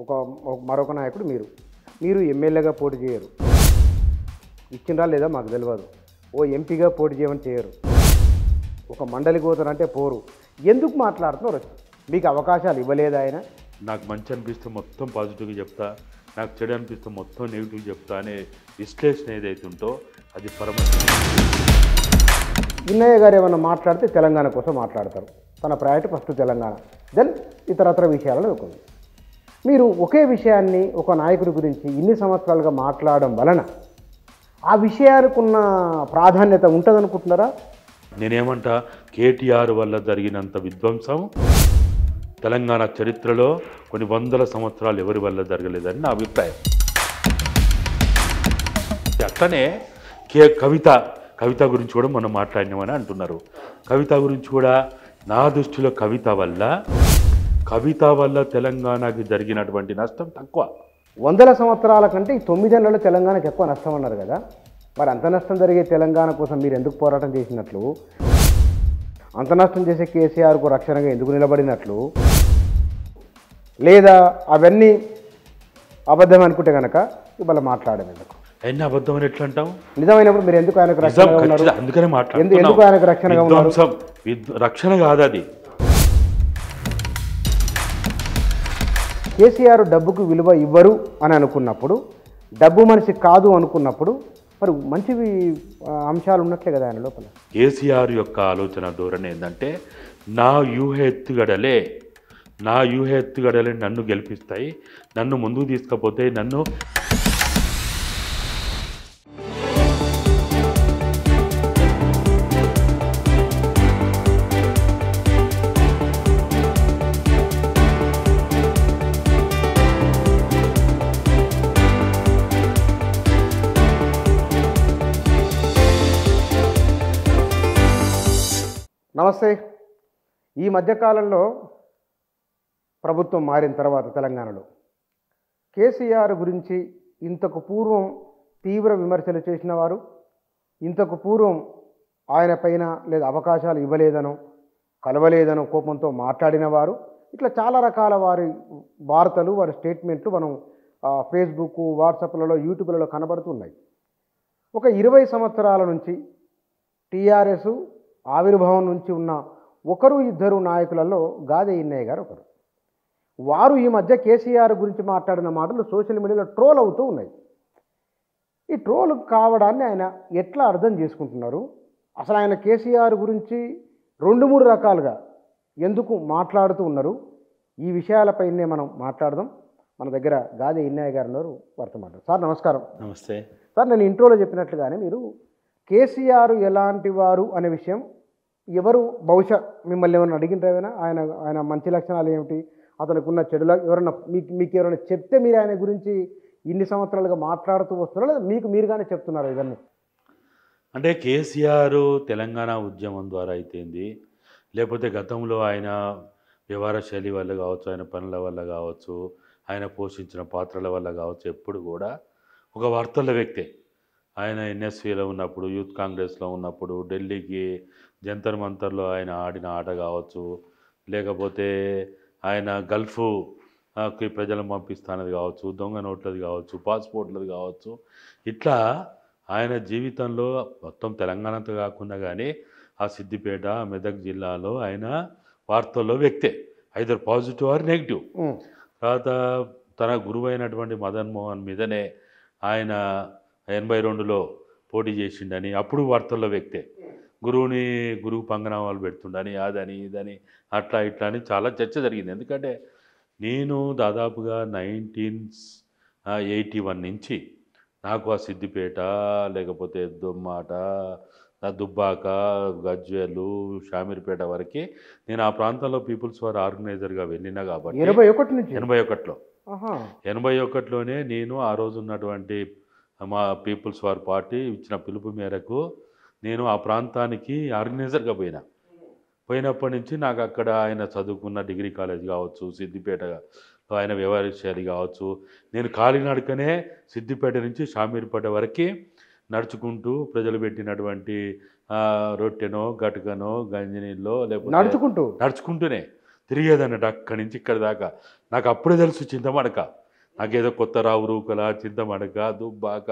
ఒక మరొక నాయకుడు మీరు ఎమ్మెల్యేగా పోటీ చేయరు, ఇచ్చిండ్రా లేదా మాకు తెలియదు. ఓ ఎంపీగా పోటీ చేయమని చేయరు, ఒక మండలికి పోతారంటే పోరు. ఎందుకు మాట్లాడుతున్నారు? మీకు అవకాశాలు ఇవ్వలేదు ఆయన? నాకు మంచి అనిపిస్తే మొత్తం పాజిటివ్గా చెప్తా, నాకు చెడు అనిపిస్తే మొత్తం నెగిటివ్ చెప్తా అనే విశ్లేషణ ఏదైతే ఉందో అది ఇన్నయ్య గారు ఏమన్నా మాట్లాడితే తెలంగాణ కోసం మాట్లాడతారు. తన ప్రయారిటీ ఫస్ట్ తెలంగాణ, దెన్ ఇతరత్ర విషయాలను ఉంటుంది. మీరు ఒకే విషయాన్ని ఒక నాయకుడి గురించి ఇన్ని సంవత్సరాలుగా మాట్లాడడం వలన ఆ విషయానికి ఉన్న ప్రాధాన్యత ఉంటుందనుకుంటున్నారా? నేనేమంటా, కేటీఆర్ వల్ల జరిగినంత విధ్వంసం తెలంగాణ చరిత్రలో కొన్ని వందల సంవత్సరాలు ఎవరి వల్ల జరగలేదని నా అభిప్రాయం. అట్లనే కవిత గురించి కూడా మనం మాట్లాడినామని అంటున్నారు. కవిత గురించి కూడా నా దృష్టిలో కవిత వల్ల తెలంగాణకి జరిగినటువంటి నష్టం తక్కువ. 100 సంవత్సరాల కంటే ఈ 9 ఏళ్లలో తెలంగాణకు ఎక్కువ నష్టం అన్నారు కదా. మరి అంత నష్టం జరిగే తెలంగాణ కోసం మీరు ఎందుకు పోరాటం చేసినట్లు, అంత నష్టం చేసే కేసీఆర్కు రక్షణగా ఎందుకు నిలబడినట్లు, లేదా అవన్నీ అబద్ధం అనుకుంటే కనుక ఇవాళ మాట్లాడడం ఎందుకు? ఎన్ని అబద్ధం అని ఎట్లా అంటాం? నిజమైనప్పుడు మీరు ఎందుకు ఆయనకు రక్షణగా ఉన్నారు? అందుకనే ఎందుకు ఆయనకు రక్షణగా ఉన్నారు? రక్షణ కాదు అది. కేసీఆర్ డబ్బుకు విలువ ఇవ్వరు అని అనుకున్నప్పుడు, డబ్బు మనిషి కాదు అనుకున్నప్పుడు మరి మంచివి అంశాలు ఉన్నట్లే కదా ఆయన లోపల. కేసీఆర్ యొక్క ఆలోచన ధోరణి ఏంటంటే, నా వ్యూహ ఎత్తుగడలే నన్ను గెలిపిస్తాయి, నన్ను ముందుకు తీసుకపోతే నన్ను నమస్తే. ఈ మధ్యకాలంలో ప్రభుత్వం మారిన తర్వాత తెలంగాణలో కేసీఆర్ గురించి ఇంతకు పూర్వం తీవ్ర విమర్శలు చేసిన వారు, ఇంతకు పూర్వం ఆయన పైన లేదా అవకాశాలు ఇవ్వలేదనో కలవలేదనో కోపంతో మాట్లాడిన వారు, ఇట్లా చాలా రకాల వారి వార్తలు, వారి స్టేట్మెంట్లు మనం ఫేస్బుక్, వాట్సాప్లలో, యూట్యూబ్లలో కనబడుతున్నాయి. ఒక 20 సంవత్సరాల నుంచి టీఆర్ఎస్ ఆవిర్భావం నుంచి ఉన్న ఒకరు ఇద్దరు నాయకులలో గాదె ఇన్నయ్య గారు ఒకరు. వారు ఈ మధ్య కేసీఆర్ గురించి మాట్లాడిన మాటలు సోషల్ మీడియాలో ట్రోల్ అవుతూ ఉన్నాయి. ఈ ట్రోల్ కావడాన్ని ఆయన ఎట్లా అర్థం చేసుకుంటున్నారు? అసలు ఆయన కేసీఆర్ గురించి 2-3 రకాలుగా ఎందుకు మాట్లాడుతూ ఉన్నారు? ఈ విషయాలపైనే మనం మాట్లాడదాం. మన దగ్గర గాదె ఇన్నయ్య గారు ఉన్నారు, వారితో మాట్లాడదాం. సార్ నమస్కారం. నమస్తే సార్. నేను ఇంట్రోలో చెప్పినట్లుగానే మీరు కేసీఆర్ ఎలాంటి వారు అనే విషయం ఎవరు బహుశా మిమ్మల్ని ఏమైనా అడిగినరేమైనా, ఆయన మంచి లక్షణాలు ఏమిటి, అతనికి ఉన్న చెడుల ఎవరైనా మీకు ఎవరైనా చెప్తే మీరు ఆయన గురించి ఇన్ని సంవత్సరాలుగా మాట్లాడుతూ వస్తున్నారా, లేదా మీకు మీరుగానే చెప్తున్నారు ఇవన్నీ? అంటే కేసీఆర్ తెలంగాణ ఉద్యమం ద్వారా అయితేంది, లేకపోతే గతంలో ఆయన వ్యవహార శైలి వల్ల కావచ్చు, ఆయన పనుల వల్ల కావచ్చు, ఆయన పోషించిన పాత్రల వల్ల కావచ్చు, ఎప్పుడు కూడా ఒక వార్తల వ్యక్తే. ఆయన ఎన్ఎస్సీలో ఉన్నప్పుడు, యూత్ కాంగ్రెస్లో ఉన్నప్పుడు, ఢిల్లీకి జంతర్ మంతర్లో ఆయన ఆడిన ఆట కావచ్చు, లేకపోతే ఆయన గల్ఫ్కి ప్రజలను పంపిస్తానది కావచ్చు, దొంగ నోట్లది కావచ్చు, పాస్పోర్ట్లది కావచ్చు, ఇట్లా ఆయన జీవితంలో మొత్తం తెలంగాణతో కాకుండా కానీ ఆ సిద్దిపేట, మెదక్ జిల్లాలో ఆయన వార్తల్లో వ్యక్తే, ఐదర్ పాజిటివ్ ఆర్ నెగిటివ్. తర్వాత తన గురువు అయినటువంటి మదన్ మోహన్ మీదనే ఆయన 82లో పోటీ చేసిండని అప్పుడు వార్తల్లో వ్యక్తే. గురువు పంగనామాలు పెడుతుండని, అదని ఇదని అట్లా ఇట్లా అని చాలా చర్చ జరిగింది. ఎందుకంటే నేను దాదాపుగా 1981 నుంచి నాకు ఆ సిద్దిపేట, లేకపోతే దొమ్మాట, దుబ్బాక, గజ్వేలు, షామీర్పేట వరకు నేను ఆ ప్రాంతంలో పీపుల్స్ వార్ ఆర్గనైజర్గా వెళ్ళినా కాబట్టి 81లోనే నేను ఆ రోజు ఉన్నటువంటి మా పీపుల్స్ వార్ పార్టీ ఇచ్చిన పిలుపు మేరకు నేను ఆ ప్రాంతానికి ఆర్గనైజర్గా పోయినప్పటి నుంచి నాకు అక్కడ ఆయన చదువుకున్న డిగ్రీ కాలేజ్ కావచ్చు, సిద్దిపేటలో ఆయన వ్యవహార శైలి కావచ్చు, నేను కాలినడకనే సిద్దిపేట నుంచి షామీర్పేట వరకు నడుచుకుంటూ ప్రజలు పెట్టినటువంటి రొట్టెనో, గటుకనో, గంజినీళ్ళో, లేకపోతే నడుచుకుంటూనే తిరిగేదన్నట్టు అక్కడి నుంచి ఇక్కడి దాకా. నాకు అప్పుడే తెలుసు చింతమడక. నాకేదో కొత్త రావు రూకల, చింతమడక, దుబ్బాక,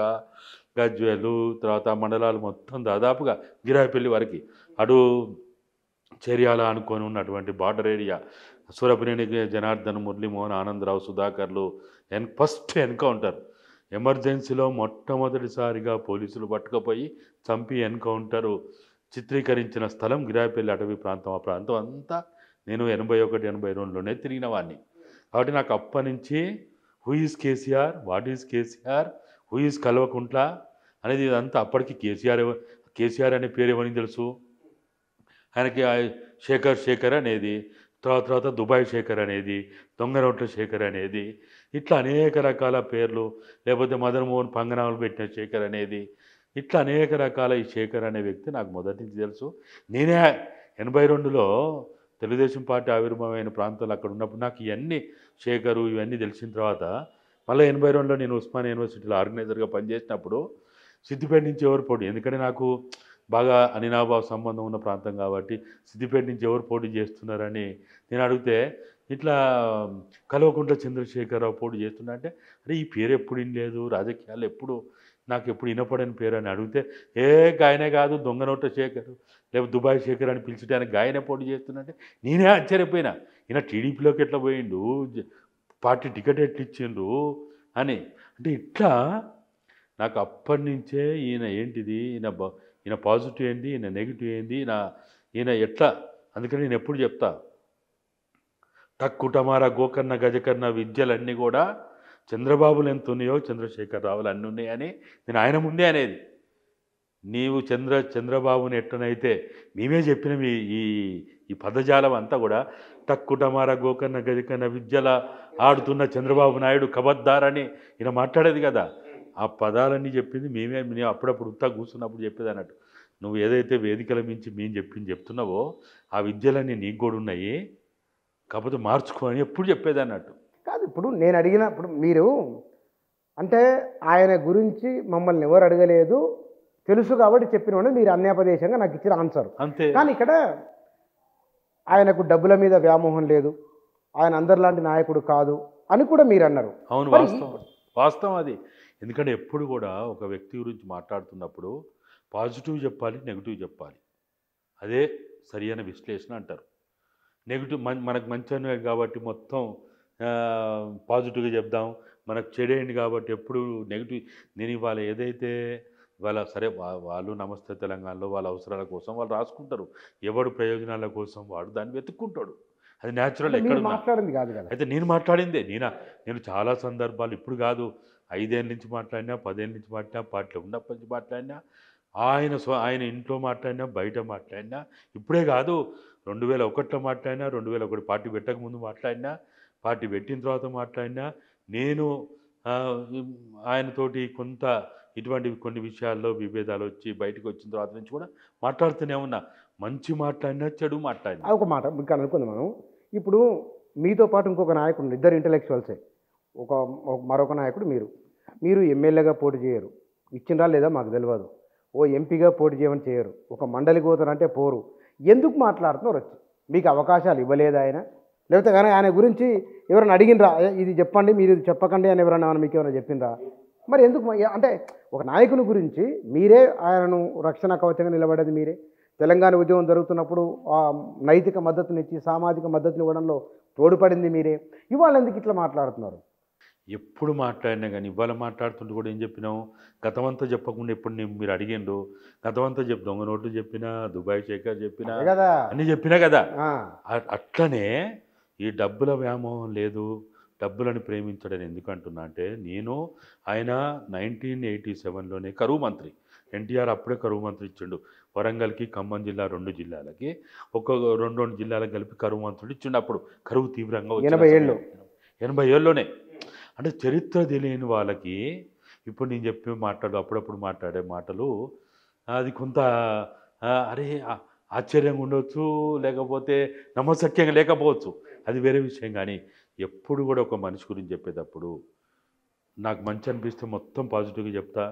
గజ్వేలు, తర్వాత మండలాలు మొత్తం దాదాపుగా గిరాయిపల్లి వరకు అటు చర్యాల అనుకొని ఉన్నటువంటి బార్డర్ ఏరియా సూరపినేని జనార్దన్, మురళీమోహన్, ఆనందరావు, సుధాకర్లు ఫస్ట్ ఎన్కౌంటర్ ఎమర్జెన్సీలో మొట్టమొదటిసారిగా పోలీసులు పట్టుకుపోయి చంపి ఎన్కౌంటరు చిత్రీకరించిన స్థలం గిరాయిపల్లి అటవీ ప్రాంతం. ఆ ప్రాంతం అంతా నేను 81, 82లోనే తిరిగిన వాడిని. కాబట్టి నాకు అప్పటి నుంచి who is KCR, what is KCR, who is Kalvakuntla అనేది ఇదంతా అప్పటికి కేసీఆర్ అనే పేరు ఎవరికి తెలుసు, ఆయనకి శేఖర్ అనేది, తర్వాత దుబాయ్ శేఖర్ అనేది, దొంగ నోట్ల శేఖర్ అనేది, ఇట్లా అనేక రకాల పేర్లు, లేకపోతే మదన్ మోహన్ పంగనామాలు పెట్టిన శేఖర్ అనేది, ఇట్లా అనేక రకాల ఈ శేఖర్ అనే వ్యక్తి నాకు మొదటి నుంచి తెలుసు. నేనే 82లో తెలుగుదేశం పార్టీ ఆవిర్భావమైన ప్రాంతాలు అక్కడ ఉన్నప్పుడు నాకు ఇవన్నీ శేఖరు ఇవన్నీ తెలిసిన తర్వాత మళ్ళీ 82లో నేను ఉస్మానియా యూనివర్సిటీలో ఆర్గనైజర్గా పనిచేసినప్పుడు సిద్దిపేట నుంచి ఎవరు పోటీ, ఎందుకంటే నాకు బాగా అనినాభావ సంబంధం ఉన్న ప్రాంతం కాబట్టి సిద్దిపేట నుంచి ఎవరు పోటీ చేస్తున్నారని నేను అడిగితే ఇట్లా కల్వకుంట్ల చంద్రశేఖరరావు పోటీ చేస్తున్నా అంటే, అరే ఈ పేరు ఎప్పుడు వినలేదు, రాజకీయాలు నాకు ఎప్పుడు వినపడని పేరు అని అడిగితే, గాయనే కాదు దొంగ నోట్ల శేఖర్ లేకపోతే దుబాయ్ శేఖర్ అని పిలిచడానికి గాయనే పోటీ చేస్తున్నట్టే నేనే ఆశ్చర్యపోయినా. ఈయన టీడీపీలోకి ఎట్లా పోయిండు, పార్టీ టికెట్ ఎట్లా ఇచ్చిండ్రు అని. అంటే ఇట్లా నాకు అప్పటి నుంచే ఈయన ఏంటిది, ఈయన పాజిటివ్ ఏంటి, ఈయన నెగిటివ్ ఏంటి, ఈయన ఎట్లా. అందుకని నేను ఎప్పుడు చెప్తా, టక్కుటమార గోకర్ణ గజకర్ణ విద్యలన్నీ కూడా చంద్రబాబులు ఎంత ఉన్నాయో చంద్రశేఖర్ రావులు అన్నీ ఉన్నాయని నేను ఆయన ముందే అనేది. నీవు చంద్రబాబుని ఎట్టనైతే మేమే చెప్పిన ఈ పదజాలం అంతా కూడా టక్కుటమార గోకర్ణ గజకర్ణ విద్యల ఆడుతున్న చంద్రబాబు నాయుడు కబద్దారని ఈయన మాట్లాడేది కదా. ఆ పదాలన్నీ చెప్పింది మేము అప్పుడప్పుడు ఉత్తా కూర్చున్నప్పుడు చెప్పేది అన్నట్టు. నువ్వు ఏదైతే వేదికల మించి మేము చెప్తున్నావో ఆ విద్యలన్నీ నీకు కూడా ఉన్నాయి, కాకపోతే మార్చుకో అని ఎప్పుడు చెప్పేది అన్నట్టు. కాదు, ఇప్పుడు నేను అడిగినప్పుడు మీరు అంటే ఆయన గురించి మమ్మల్ని ఎవరు అడగలేదు తెలుసు కాబట్టి చెప్పిన మీరు అన్యాపదేశంగా నాకు ఇచ్చిన ఆన్సర్ అంతే. కానీ ఇక్కడ ఆయనకు డబ్బుల మీద వ్యామోహం లేదు, ఆయన అందరిలాంటి నాయకుడు కాదు అని కూడా మీరు అన్నారు. అవును, వాస్తవం అది. ఎందుకంటే ఎప్పుడు కూడా ఒక వ్యక్తి గురించి మాట్లాడుతున్నప్పుడు పాజిటివ్ చెప్పాలి, నెగిటివ్ చెప్పాలి. అదే సరి అయిన విశ్లేషణ అంటారు. నెగిటివ్ మనకు మంచి కాబట్టి మొత్తం పాజిటివ్గా చెప్దాం, మనకు చెడేయండి కాబట్టి ఎప్పుడు నెగిటివ్. నేను ఇవాళ ఏదైతే ఇవాళ సరే వాళ్ళు నమస్తే తెలంగాణలో వాళ్ళ అవసరాల కోసం వాళ్ళు రాసుకుంటారు, ఎవడు ప్రయోజనాల కోసం వాడు దాన్ని వెతుక్కుంటాడు, అది న్యాచురల్. ఎక్కడ మాట్లాడింది కాదు కదా. అయితే నేను మాట్లాడిందే నేను చాలా సందర్భాలు ఇప్పుడు కాదు 5 ఏళ్ళ నుంచి మాట్లాడినా, 10 ఏళ్ళ నుంచి మాట్లాడినా, పార్టీలో ఉన్నప్పటి నుంచి మాట్లాడినా, ఆయన ఇంట్లో మాట్లాడినా, బయట మాట్లాడినా, ఇప్పుడే కాదు 2001లో మాట్లాడినా, 2001 పార్టీ పెట్టకముందు మాట్లాడినా, పార్టీ పెట్టిన తర్వాత మాట్లాడినా, నేను ఆయనతోటి కొంత ఇటువంటి కొన్ని విషయాల్లో విభేదాలు వచ్చి బయటకు వచ్చిన తర్వాత నుంచి కూడా మాట్లాడుతూనే ఉన్నా. మంచి మాట్లాడినా, చెడు మాట్లాడినా. ఒక మాట ఇంకా అనుకుందాం మనం. ఇప్పుడు మీతో పాటు ఇంకొక నాయకుడు, ఇద్దరు ఇంటలెక్చువల్సే, మరొక నాయకుడు మీరు ఎమ్మెల్యేగా పోటీ చేయరు, ఇచ్చిందా లేదా మాకు తెలియదు, ఓ ఎంపీగా పోటీ చేయమని చేయరు, ఒక మండలి పోతారంటే పోరు. ఎందుకు మాట్లాడుతున్నారు వచ్చి? మీకు అవకాశాలు ఇవ్వలేదు ఆయన? లేకపోతే కానీ ఆయన గురించి ఎవరైనా అడిగినరా, ఇది చెప్పండి మీరు ఇది చెప్పకండి అని ఎవరైనా మీకు ఏమైనా చెప్పిండ్రా? మరి ఎందుకు అంటే ఒక నాయకుని గురించి మీరే ఆయనను రక్షణ కవచంగా నిలబడేది మీరే. తెలంగాణ ఉద్యమం జరుగుతున్నప్పుడు నైతిక మద్దతునిచ్చి సామాజిక మద్దతుని ఇవ్వడంలో తోడ్పడింది మీరే. ఇవాళ ఎందుకు ఇట్లా మాట్లాడుతున్నారు? ఎప్పుడు మాట్లాడినా కానీ ఇవాళ మాట్లాడుతుంటే కూడా ఏం చెప్పినావు, గతమంతా చెప్పకుండా ఎప్పుడు మీరు అడిగిండు, గతమంతా దొంగ నోట్లు చెప్పినా, దుబాయ్ శేఖర్ చెప్పినా కదా, అన్నీ చెప్పినా కదా. అట్లనే ఈ డబ్బుల వ్యామోహం లేదు, డబ్బులను ప్రేమించడని ఎందుకు అంటున్నా అంటే, ఆయన 1987లోనే కరువు మంత్రి, ఎన్టీఆర్ అప్పుడే కరువు మంత్రి ఇచ్చిండు. వరంగల్కి, ఖమ్మం జిల్లా 2 జిల్లాలకి రెండు జిల్లాలకు కలిపి కరువు మంత్రుడు ఇచ్చిండు. అప్పుడు కరువు తీవ్రంగా 80 ఏళ్ళలోనే. అంటే చరిత్ర తెలియని వాళ్ళకి ఇప్పుడు నేను అప్పుడప్పుడు మాట్లాడే మాటలు అది కొంత అరే ఆశ్చర్యంగా ఉండవచ్చు, లేకపోతే నమ్మశక్యంగా లేకపోవచ్చు, అది వేరే విషయం. కానీ ఎప్పుడు కూడా ఒక మనిషి గురించి చెప్పేటప్పుడు నాకు మంచి అనిపిస్తే మొత్తం పాజిటివ్గా చెప్తా,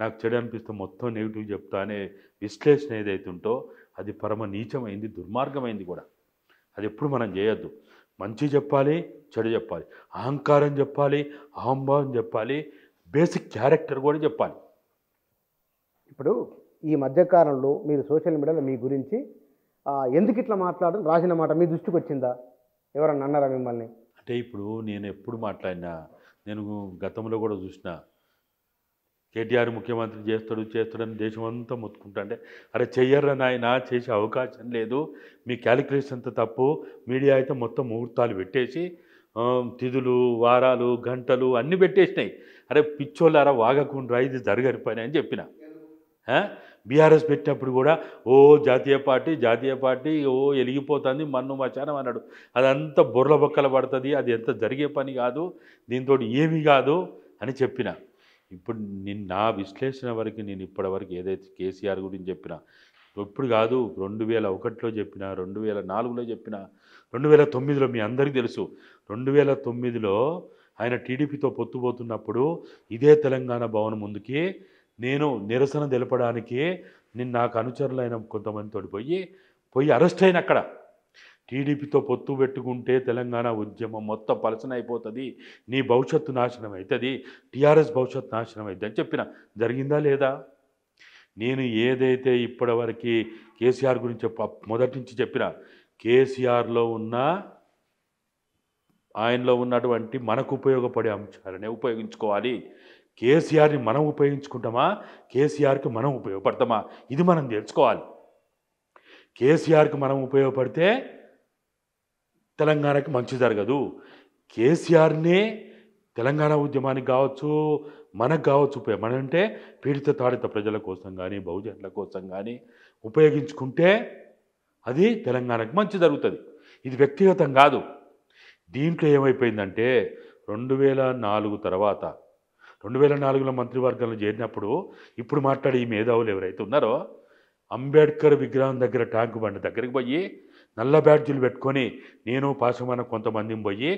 నాకు చెడు అనిపిస్తే మొత్తం నెగిటివ్ చెప్తా అనే విశ్లేషణ ఏదైతే ఉంటో అది పరమ నీచమైంది, దుర్మార్గమైంది కూడా. అది ఎప్పుడు మనం చేయొద్దు. మంచి చెప్పాలి, చెడు చెప్పాలి, అహంకారం చెప్పాలి, అహంభావం చెప్పాలి, బేసిక్ క్యారెక్టర్ కూడా చెప్పాలి. ఇప్పుడు ఈ మధ్యకాలంలో మీరు సోషల్ మీడియాలో మీ గురించి ఎందుకు ఇట్లా మాట్లాడడం రాసిన మాట మీ దృష్టికి వచ్చిందా? ఎవరన్నా అన్నారా మిమ్మల్ని? అంటే ఇప్పుడు నేను ఎప్పుడు మాట్లాడినా, నేను గతంలో కూడా చూసిన కేటీఆర్ ముఖ్యమంత్రి చేస్తాడని దేశం అంతా మొత్తుకుంటా అంటే, అరే చెయ్యర్రా నాయన, చేసే అవకాశం లేదు, మీ క్యాలిక్యులేషన్ అంతా తప్పు, మీడియా అయితే మొత్తం ముహూర్తాలు పెట్టేసి తిథులు, వారాలు, గంటలు అన్నీ పెట్టేసినాయి. అరే పిచ్చోళ్ళారా, వాగకుండా ఇది జరగని పని అని చెప్పిన. బీఆర్ఎస్ పెట్టినప్పుడు కూడా జాతీయ పార్టీ వెలిగిపోతుంది, మన్ను మచానం అన్నాడు. అదంతా బొర్ల బొక్కల పడుతుంది, అది ఎంత జరిగే పని కాదు, దీంతో ఏమీ కాదు అని చెప్పిన. ఇప్పుడు నా విశ్లేషణ వరకు నేను ఇప్పటివరకు ఏదైతే కేసీఆర్ గురించి చెప్పిన, ఇప్పుడు కాదు 2001లో చెప్పిన, 2004లో చెప్పిన, 2009లో మీ అందరికీ తెలుసు. 2009లో ఆయన టీడీపీతో పొత్తుపోతున్నప్పుడు ఇదే తెలంగాణ భవన్ ముందుకి నేను నిరసన తెలపడానికి నాకు అనుచరులైన కొంతమందితో పోయి అరెస్ట్ అయిన. అక్కడ టీడీపీతో పొత్తు పెట్టుకుంటే తెలంగాణ ఉద్యమం మొత్తం పలసన అయిపోతుంది, నీ భవిష్యత్తు నాశనం అవుతుంది, టీఆర్ఎస్ భవిష్యత్తు నాశనం అవుతుంది అని చెప్పిన. జరిగిందా లేదా? నేను ఏదైతే ఇప్పటివరకు కేసీఆర్ గురించి మొదటి నుంచి చెప్పిన, కేసీఆర్లో ఉన్న ఆయనలో ఉన్నటువంటి మనకు ఉపయోగపడే అంశాలనే ఉపయోగించుకోవాలి. కేసీఆర్ని మనం ఉపయోగించుకుంటామా, కేసీఆర్కి మనం ఉపయోగపడతామా, ఇది మనం తెలుసుకోవాలి. కేసీఆర్కి మనం ఉపయోగపడితే తెలంగాణకి మంచి జరగదు. కేసీఆర్ని తెలంగాణ ఉద్యమానికి కావచ్చు, మనకు కావచ్చు, మనంటే పీడిత తాడిత ప్రజల కోసం కానీ, బహుజనుల కోసం కానీ ఉపయోగించుకుంటే అది తెలంగాణకు మంచి జరుగుతుంది. ఇది వ్యక్తిగతం కాదు. దీంట్లో ఏమైపోయిందంటే 2004 తర్వాత, 2004లో మంత్రివర్గంలో చేరినప్పుడు ఇప్పుడు మాట్లాడే ఈ మేధావులు ఎవరైతే ఉన్నారో, అంబేద్కర్ విగ్రహం దగ్గర ట్యాంకు బండి దగ్గరికి పోయి నల్ల బ్యాడ్జీలు పెట్టుకొని నేను పాశమాన కొంతమందిని పోయి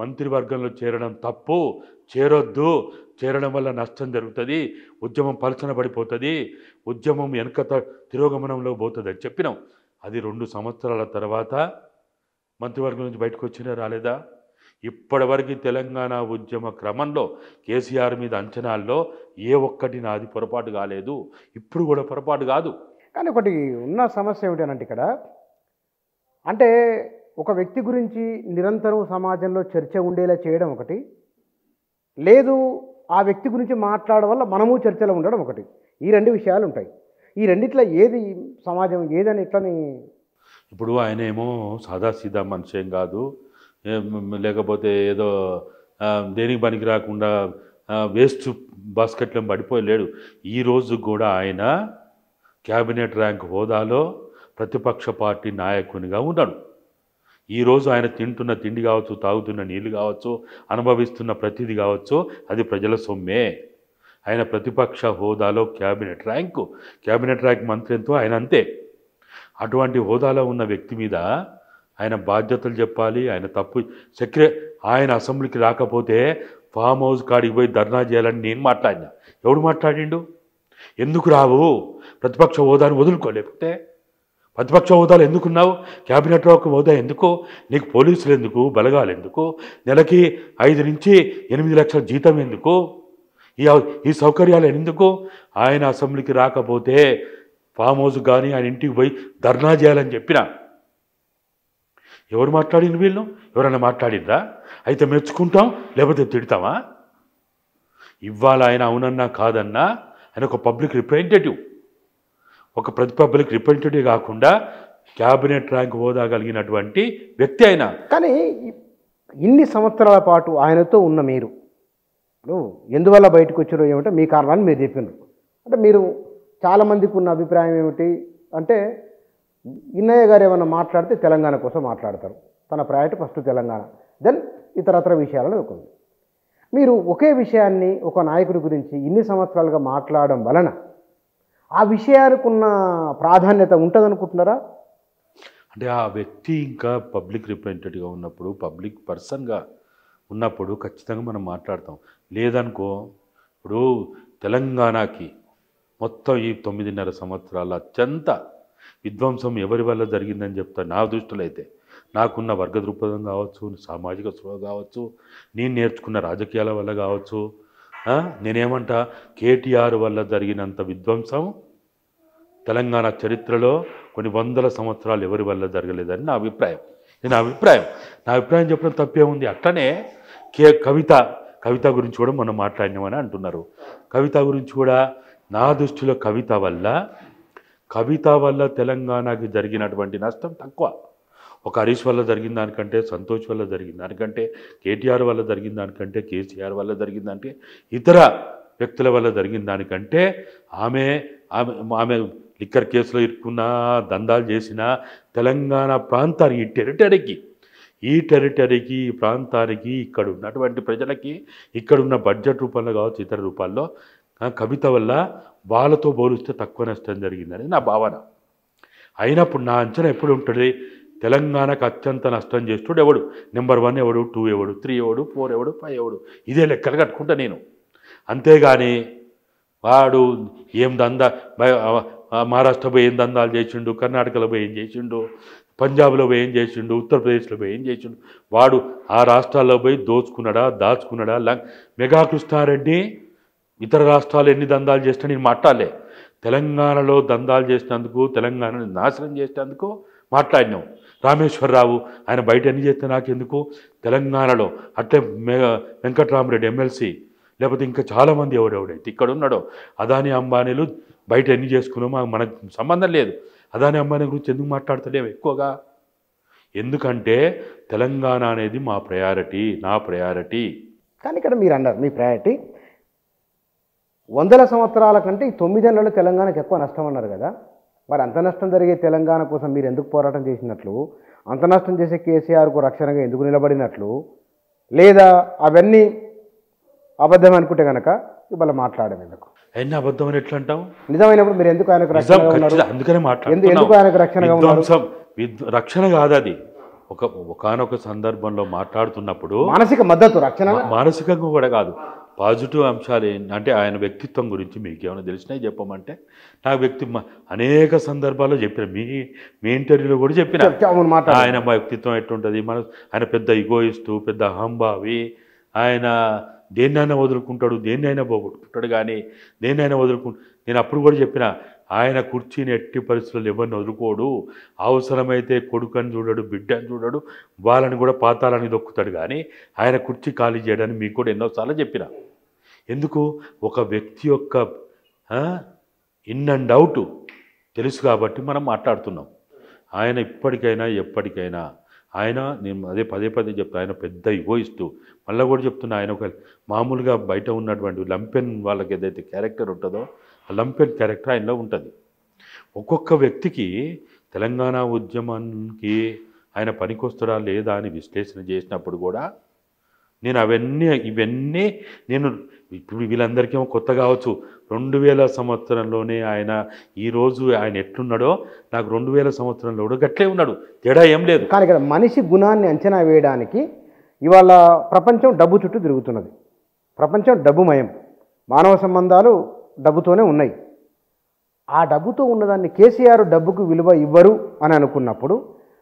మంత్రివర్గంలో చేరడం తప్పు, చేరొద్దు, చేరడం వల్ల నష్టం జరుగుతుంది, ఉద్యమం పలచన పడిపోతుంది, ఉద్యమం వెనక తిరోగమనంలో పోతుంది అని చెప్పినాం. అది 2 సంవత్సరాల తర్వాత మంత్రివర్గం నుంచి బయటకు వచ్చినా రాలేదా? ఇప్పటివరకు తెలంగాణ ఉద్యమ క్రమంలో కేసీఆర్ మీద అంచనాల్లో ఏ ఒక్కటి నాది పొరపాటు కాలేదు, ఇప్పుడు కూడా పొరపాటు కాదు. కానీ ఒకటి ఉన్న సమస్య ఏమిటనంటే ఇక్కడ, అంటే ఒక వ్యక్తి గురించి నిరంతరం సమాజంలో చర్చ ఉండేలా చేయడం ఒకటి, లేదు ఆ వ్యక్తి గురించి మాట్లాడడం వల్ల మనము చర్చలో ఉండడం ఒకటి. ఈ 2 విషయాలు ఉంటాయి. ఈ రెండిట్లో ఏది సమాజం, ఏదని ఎట్లని? ఇప్పుడు ఆయన ఏమో సాదాసీదా మనిషి ఏం కాదు, లేకపోతే ఏదో దేనికి పనికి రాకుండా వేస్ట్ బాస్కెట్లో పడిపోయలేడు. ఈరోజు కూడా ఆయన క్యాబినెట్ ర్యాంక్ హోదాలో ప్రతిపక్ష పార్టీ నాయకునిగా ఉన్నాడు. ఈరోజు ఆయన తింటున్న తిండి కావచ్చు, తాగుతున్న నీళ్ళు కావచ్చు, అనుభవిస్తున్న ప్రతిదీ కావచ్చు, అది ప్రజల సొమ్మే. ఆయన ప్రతిపక్ష హోదాలో క్యాబినెట్ ర్యాంక్ మంత్రి ఎంతో ఆయన అంతే. అటువంటి హోదాలో ఉన్న వ్యక్తి మీద ఆయన బాధ్యతలు చెప్పాలి. ఆయన తప్పు ఆయన అసెంబ్లీకి రాకపోతే ఫామ్ హౌస్ కాడికి పోయి ధర్నా చేయాలని నేను మాట్లాడినా. ఎవడు మాట్లాడిండు? ఎందుకు రావు? ప్రతిపక్ష హోదాను వదులుకోలేకపోతే ప్రతిపక్ష హోదాలు ఎందుకున్నావు? క్యాబినెట్ హోదా ఎందుకు? నీకు పోలీసులు ఎందుకు? బలగాలు ఎందుకు? నెలకి 5 నుంచి 8 లక్షల జీతం ఎందుకు? ఈ సౌకర్యాలు ఎందుకు? ఆయన అసెంబ్లీకి రాకపోతే ఫామ్ హౌస్ కానీ ఆయన ఇంటికి పోయి ధర్నా చేయాలని చెప్పిన. ఎవరు మాట్లాడింది? వీళ్ళు ఎవరైనా మాట్లాడిందా? అయితే మెచ్చుకుంటాం, లేకపోతే తిడతామా? ఇవాళ ఆయన అవునన్నా కాదన్నా ఆయన ఒక పబ్లిక్ రిప్రజెంటేటివ్. ఒక పబ్లిక్ రిప్రజెంటేటివ్ కాకుండా క్యాబినెట్ ర్యాంక్ హోదా కలిగినటువంటి వ్యక్తి ఆయన. కానీ ఇన్ని సంవత్సరాల పాటు ఆయనతో ఉన్న మీరు ఎందువల్ల బయటకు వచ్చారో ఏమిటో మీ కారణాన్ని మీరు చెప్పినారు. అంటే మీరు చాలామందికి ఉన్న అభిప్రాయం ఏమిటి అంటే, ఇన్నయ్య గారు ఏమైనా మాట్లాడితే తెలంగాణ కోసం మాట్లాడతారు, తన ప్రయారిటీ ఫస్ట్ తెలంగాణ, దెన్ ఇతరత్ర విషయాలను ఉంటుంది. మీరు ఒకే విషయాన్ని ఒక నాయకుడి గురించి ఇన్ని సంవత్సరాలుగా మాట్లాడడం వలన ఆ విషయానికి ఉన్న ప్రాధాన్యత ఉంటుందనుకుంటున్నారా? అంటే ఆ వ్యక్తి ఇంకా పబ్లిక్ రిప్రజెంటేటివ్గా ఉన్నప్పుడు, పబ్లిక్ పర్సన్గా ఉన్నప్పుడు ఖచ్చితంగా మనం మాట్లాడతాం. లేదనుకో, ఇప్పుడు తెలంగాణకి మొత్తం ఈ 9.5 సంవత్సరాల అత్యంత విధ్వంసం ఎవరి వల్ల జరిగిందని చెప్తా. నా దృష్టిలో అయితే నాకున్న వర్గ దృక్పథం కావచ్చు, సామాజిక స్పృహ కావచ్చు, నేను నేర్చుకున్న రాజకీయాల వల్ల కావచ్చు. నేనేమంటా, కేటీఆర్ వల్ల జరిగినంత విధ్వంసం తెలంగాణ చరిత్రలో కొన్ని వందల సంవత్సరాలు ఎవరి వల్ల జరగలేదని నా అభిప్రాయం. నా అభిప్రాయం చెప్పడం తప్పేముంది. అట్లనే కవిత గురించి కూడా మనం మాట్లాడినామని అంటున్నారు. కవిత గురించి కూడా నా దృష్టిలో కవిత వల్ల తెలంగాణకి జరిగినటువంటి నష్టం తక్కువ. ఒక హరీష్ వల్ల జరిగిన దానికంటే, సంతోష్ వల్ల జరిగిన దానికంటే, కేటీఆర్ వల్ల జరిగిన దానికంటే, కేసీఆర్ వల్ల జరిగిందంటే, ఇతర వ్యక్తుల వల్ల జరిగిన దానికంటే ఆమె లిక్కర్ కేసులో ఇరుక్కున్న, దందాలు చేసిన తెలంగాణ ప్రాంతానికి, ఈ ప్రాంతానికి ఇక్కడ ఉన్నటువంటి ప్రజలకి, ఇక్కడున్న బడ్జెట్ రూపంలో కావచ్చు, ఇతర రూపాల్లో కవిత వల్ల వాళ్ళతో పోలిస్తే తక్కువ నష్టం జరిగిందని నా భావన. అయినప్పుడు నా అంచనా ఎప్పుడు ఉంటుంది, తెలంగాణకు అత్యంత నష్టం చేస్తుడు ఎవడు, నెంబర్ 1 ఎవడు, 2 ఎవడు, 3 ఎవడు, 4 ఎవడు, 5 ఎవడు, ఇదే లెక్కలు కట్టుకుంటా నేను. అంతేగాని వాడు ఏం దందా, మహారాష్ట్ర పోయి ఏం దందాలు చేసిండు, కర్ణాటకలో పోయి ఏం చేసిండు, పంజాబ్లో పోయి ఏం చేసిండు, ఉత్తరప్రదేశ్లో పోయి ఏం చేసిండు, వాడు ఆ రాష్ట్రాల్లో పోయి దాచుకున్నాడా. మెగా కృష్ణారెడ్డి ఇతర రాష్ట్రాలు ఎన్ని దందాలు చేసినా నేను మాట్లాడలే. తెలంగాణలో దందాలు చేసినందుకు, తెలంగాణని నాశనం చేసినందుకు మాట్లాడినాం. రామేశ్వరరావు ఆయన బయట ఎన్ని చేస్తే నాకెందుకు, తెలంగాణలో అట్లే వెంకట్రామరెడ్డి ఎమ్మెల్సీ, లేకపోతే ఇంకా చాలామంది ఎవడెవడైతే ఇక్కడ ఉన్నాడో, అదాని అంబానీలు బయట ఎన్ని చేసుకున్నామో మనకు సంబంధం లేదు. అదాని అంబానీ గురించి ఎందుకు మాట్లాడతలేము ఎక్కువగా? ఎందుకంటే తెలంగాణ అనేది నా ప్రయారిటీ. కానీ ఇక్కడ మీరు అన్నారు మీ ప్రయారిటీ 100 సంవత్సరాల కంటే ఈ 9 ఏళ్లలో తెలంగాణకు ఎక్కువ నష్టం అన్నారు కదా. మరి అంత నష్టం జరిగే తెలంగాణ కోసం మీరు ఎందుకు పోరాటం చేసినట్లు, అంత నష్టం చేసే కేసీఆర్కు రక్షణగా ఎందుకు నిలబడినట్లు, లేదా అవన్నీ అబద్ధం అనుకుంటే కనుక ఇవాళ మాట్లాడడం ఎందుకు? ఎన్ని అబద్ధం అని ఎట్లా అంటాం? నిజమైనప్పుడు మీరు ఎందుకు ఆయనకు రక్షణగా ఉన్నారు? అందుకనే ఎందుకు ఆయనకు రక్షణగా ఉన్నారు? రక్షణ కాదు అది. ఒకానొక సందర్భంలో మాట్లాడుతున్నప్పుడు మానసిక మద్దతు, రక్షణ మానసికంగా కూడా కాదు, పాజిటివ్ అంశాలు అంటే ఆయన వ్యక్తిత్వం గురించి మీకు ఏమైనా తెలిసినాయి చెప్పమంటే, నాకు అనేక సందర్భాల్లో చెప్పిన, మీ ఇంటర్వ్యూలో కూడా చెప్పిన ఆయన వ్యక్తిత్వం ఎట్లుంటుంది. ఆయన పెద్ద ఇగోయిస్టు, పెద్ద అహంభావి, ఆయన దేన్నైనా వదులుకుంటాడు, దేన్నైనా పోగొట్టుకుంటాడు, కానీ దేన్నైనా నేను అప్పుడు కూడా చెప్పిన, ఆయన కుర్చీని ఎట్టి పరిస్థితుల్లో ఎవరిని వదులుకోడు, అవసరమైతే కొడుకని చూడడు, బిడ్డని చూడడు, వాళ్ళని కూడా పాతాలని దొక్కుతాడు, కానీ ఆయన కుర్చీ ఖాళీ చేయడానికి మీకు కూడా ఎన్నోసార్లు చెప్పిన. ఎందుకు? ఒక వ్యక్తి యొక్క ఇన్ అండ్ అవుట్ తెలుసు కాబట్టి మనం మాట్లాడుతున్నాం. ఆయన ఇప్పటికైనా ఎప్పటికైనా నేను అదే పదే చెప్తా, ఆయన పెద్ద ఇగోయిస్టు. మళ్ళీ కూడా చెప్తున్నా, ఆయన ఒక మామూలుగా బయట ఉన్నటువంటి లంపెన్ వాళ్ళకి ఏదైతే క్యారెక్టర్ ఉంటుందో ఆ లంపెన్ క్యారెక్టర్ ఆయనలో ఉంటుంది. ఒక్కొక్క వ్యక్తికి తెలంగాణ ఉద్యమానికి ఆయన పనికొస్తాడా లేదా అని విశ్లేషణ చేసినప్పుడు కూడా నేను ఇవన్నీ నేను ఇప్పుడు వీళ్ళందరికీ కొత్త కావచ్చు, 2000 సంవత్సరంలోనే ఈరోజు ఆయన ఎట్లున్నాడో నాకు 2000 సంవత్సరంలో కూడా గట్లే ఉన్నాడు, తేడా ఏం లేదు. కానీ ఇక్కడ మనిషి గుణాన్ని అంచనా వేయడానికి ఇవాళ ప్రపంచం డబ్బు చుట్టూ తిరుగుతున్నది. ప్రపంచం డబ్బుమయం, మానవ సంబంధాలు డబ్బుతోనే ఉన్నాయి. ఆ డబ్బుతో ఉన్నదాన్ని కేసీఆర్ డబ్బుకు విలువ ఇవ్వరు అని అనుకున్నప్పుడు,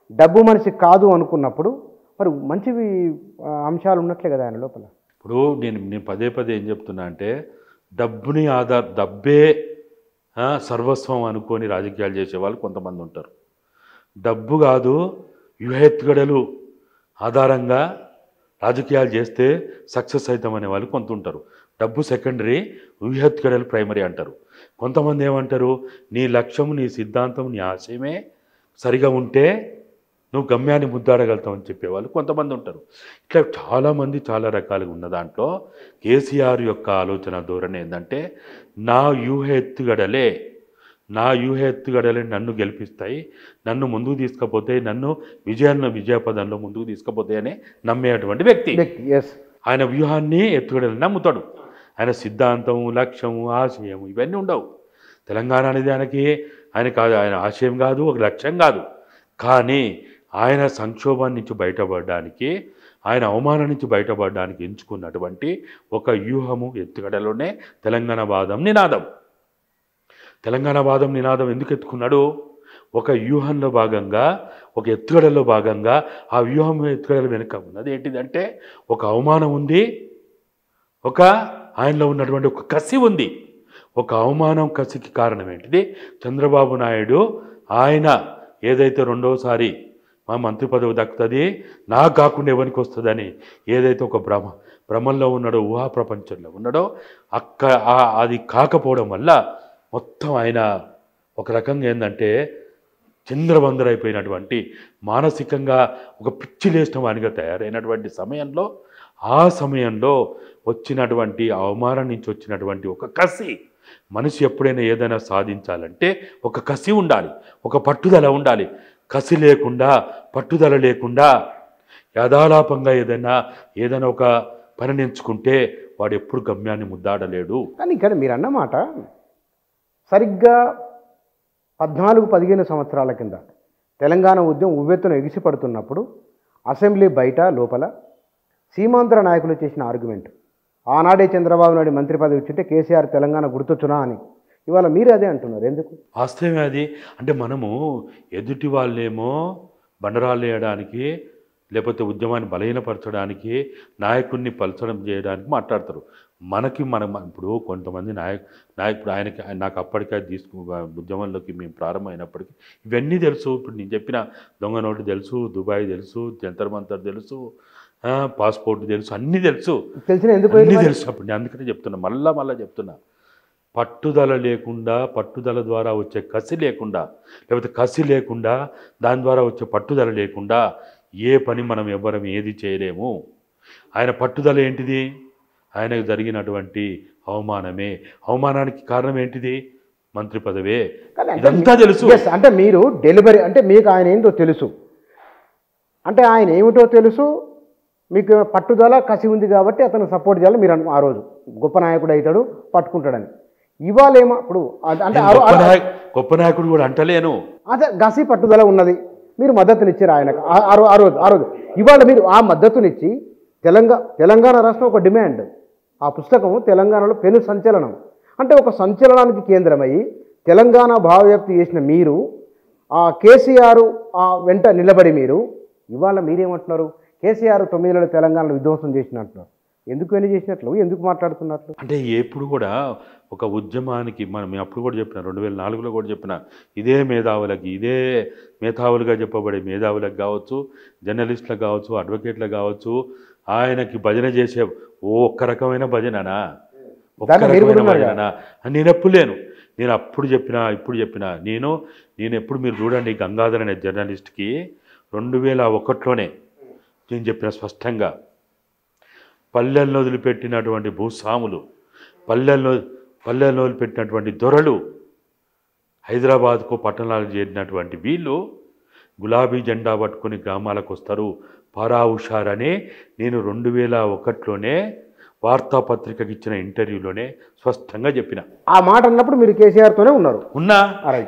డబ్బు మనిషి కాదు అనుకున్నప్పుడు, మరి మంచివి అంశాలు ఉన్నట్లే కదా ఆయన లోపల. ఇప్పుడు నేను పదే ఏం చెప్తున్నా అంటే, డబ్బే సర్వస్వం అనుకొని రాజకీయాలు చేసేవాళ్ళు కొంతమంది ఉంటారు. డబ్బు కాదు, వ్యూహెత్తుగడలు ఆధారంగా రాజకీయాలు చేస్తే సక్సెస్ అవుతామనే వాళ్ళు కొంత ఉంటారు. డబ్బు సెకండరీ, వ్యూహెత్తుగడలు ప్రైమరీ అంటారు. కొంతమంది ఏమంటారు, నీ లక్ష్యం, నీ సిద్ధాంతం, నీ ఆశయమే సరిగా ఉంటే నువ్వు గమ్యాన్ని ముద్దాడగలుగుతావని చెప్పేవాళ్ళు కొంతమంది ఉంటారు. ఇట్లా చాలామంది చాలా రకాలుగా ఉన్న దాంట్లో కేసీఆర్ యొక్క ఆలోచన ధోరణి ఏంటంటే, నా వ్యూహెత్తుగడలే నన్ను గెలిపిస్తాయి, నన్ను ముందుకు తీసుకుపోతాయి, నన్ను విజయపదంలో ముందుకు తీసుకుపోతాయని నమ్మేటువంటి వ్యక్తి. ఆయన వ్యూహాన్ని ఎత్తుగడలని నమ్ముతాడు. ఆయన సిద్ధాంతం, లక్ష్యము, ఆశయం ఇవన్నీ ఉండవు. తెలంగాణ అనేది ఆయన ఆశయం కాదు, ఒక లక్ష్యం కాదు. కానీ ఆయన సంక్షోభం నుంచి బయటపడడానికి, ఆయన అవమానం నుంచి బయటపడడానికి ఎంచుకున్నటువంటి ఒక వ్యూహము, ఎత్తుగడలోనే తెలంగాణ వాదం నినాదం. తెలంగాణ వాదం నినాదం ఎందుకు ఎత్తుకున్నాడు? ఒక వ్యూహంలో భాగంగా, ఒక ఎత్తుగడలో భాగంగా ఆ వ్యూహం ఎత్తుగడల వెనుక ఉన్నది ఏంటిదంటే ఒక అవమానం ఉంది, ఒక ఆయనలో ఉన్నటువంటి ఒక కసి ఉంది. ఒక అవమానం కసికి కారణం ఏంటిది? చంద్రబాబు నాయుడు ఆయన ఏదైతే రెండోసారి మా మంత్రి పదవి దక్కుతుంది, నాకు కాకుండా ఎవరికి వస్తుందని ఏదైతే ఒక భ్రమంలో ఉన్నాడో, ఊహా ప్రపంచంలో ఉన్నాడో, అది కాకపోవడం వల్ల మొత్తం ఆయన ఒక రకంగా ఏంటంటే చిందరవందరైపోయినటువంటి, మానసికంగా ఒక పిచ్చి లేచిన వానిగా తయారైనటువంటి సమయంలో, ఆ సమయంలో వచ్చినటువంటి అవమానం నుంచి వచ్చినటువంటి ఒక కసి. మనిషి ఎప్పుడైనా ఏదైనా సాధించాలంటే ఒక కసి ఉండాలి, ఒక పట్టుదల ఉండాలి. కసి లేకుండా, పట్టుదల లేకుండా యథాలాపంగా ఏదైనా ఒక పని ఎంచుకుంటే వాడు ఎప్పుడు గమ్యాన్ని ముద్దాడలేడు. కానీ ఇక్కడ మీరు అన్నమాట సరిగ్గా 14-15 సంవత్సరాల కింద తెలంగాణ ఉద్యమం ఉవ్వెత్తున ఎగిసిపడుతున్నప్పుడు అసెంబ్లీ బయట లోపల సీమాంధ్ర నాయకులు చేసిన ఆర్గ్యుమెంట్, ఆనాడే చంద్రబాబు నాయుడు మంత్రి పదవి ఇచ్చింటే కేసీఆర్ తెలంగాణ గుర్తొచ్చునా అని. ఇవాళ మీరు అదే అంటున్నారు, ఎందుకు? వాస్తవమే అది. అంటే మనము ఎదుటి వాళ్ళేమో బండరాలు వేయడానికి, లేకపోతే ఉద్యమాన్ని బలహీనపరచడానికి, నాయకుడిని పలచడం చేయడానికి మాట్లాడతారు. మనం ఇప్పుడు కొంతమంది నాయకుడు నాకు అప్పటికే ఉద్యమంలోకి మేము ప్రారంభమైనప్పటికీ ఇవన్నీ తెలుసు. ఇప్పుడు నేను చెప్పిన దొంగ నోటు తెలుసు, దుబాయ్ తెలుసు, జంతర్ మంతర్ తెలుసు, పాస్పోర్ట్ తెలుసు, అన్నీ తెలుసు. అన్నీ తెలుసు. అప్పుడు అందుకనే చెప్తున్నా, మళ్ళా చెప్తున్నా, పట్టుదల లేకుండా, పట్టుదల ద్వారా వచ్చే కసి లేకుండా, లేకపోతే కసి లేకుండా దాని ద్వారా వచ్చే పట్టుదల లేకుండా ఏ పని మనం ఎవ్వరం ఏది చేయలేము. ఆయన పట్టుదల ఏంటిది? ఆయనకు జరిగినటువంటి అవమానమే. అవమానానికి కారణం ఏంటిది? మంత్రి పదవే. ఇదంతా తెలుసు. అంటే మీరు డెలివరీ అంటే మీకు ఆయన ఏంటో తెలుసు, అంటే ఆయన ఏమిటో తెలుసు, మీకు పట్టుదల కసి ఉంది కాబట్టి అతను సపోర్ట్ చేయాలి మీరు ఆ రోజు గొప్ప నాయకుడు అవుతాడు, పట్టుకుంటాడని. ఇవాళ ఏమో ఇప్పుడు అంటే గొప్ప నాయకుడు కూడా అంటలేను, అదే గసి పట్టుదల ఉన్నది, మీరు మద్దతునిచ్చారు ఆయనకు ఆ రోజు. ఇవాళ మీరు ఆ మద్దతునిచ్చి తెలంగాణ రాష్ట్రం ఒక డిమాండ్, ఆ పుస్తకం తెలంగాణలో పెను సంచలనం. అంటే ఒక సంచలనానికి కేంద్రమయ్యి తెలంగాణ భావవ్యక్తి చేసిన మీరు ఆ కేసీఆర్ వెంట నిలబడి మీరు ఇవాళ మీరేమంటున్నారు? కేసీఆర్ 9 ఏళ్ళ తెలంగాణలో విధ్వంసం చేసినట్టున్నారు. ఎందుకు ఎన్ని చేసినట్లు, ఎందుకు మాట్లాడుతున్నట్లు? అంటే ఎప్పుడు కూడా ఒక ఉద్యమానికి మనం అప్పుడు కూడా చెప్పిన 2004లో కూడా చెప్పిన, ఇదే మేధావులుగా చెప్పబడే మేధావులకు కావచ్చు, జర్నలిస్టులకు కావచ్చు, అడ్వకేట్లకు కావచ్చు, ఆయనకి భజన చేసే ఒక్క రకమైన భజననా, ఒక్క రకమైన భజననా నేను ఎప్పుడు లేను. నేను అప్పుడు చెప్పినా, ఇప్పుడు చెప్పినా, నేను ఎప్పుడు మీరు చూడండి, గంగాధర్ అనే జర్నలిస్ట్కి 2001లోనే నేను చెప్పిన స్పష్టంగా, పల్లెల్లో వదిలిపెట్టినటువంటి భూస్వాములు, పల్లెల్లో వదిలిపెట్టినటువంటి దొరలు, హైదరాబాద్కు పట్టణాలకు చేరినటువంటి వీళ్ళు గులాబీ జెండా పట్టుకొని గ్రామాలకు వస్తారు, పారా హుషారనే నేను 2001లోనే వార్తాపత్రికకి ఇచ్చిన ఇంటర్వ్యూలోనే స్పష్టంగా చెప్పిన. ఆ మాట అన్నప్పుడు మీరు కేసీఆర్తోనే ఉన్నా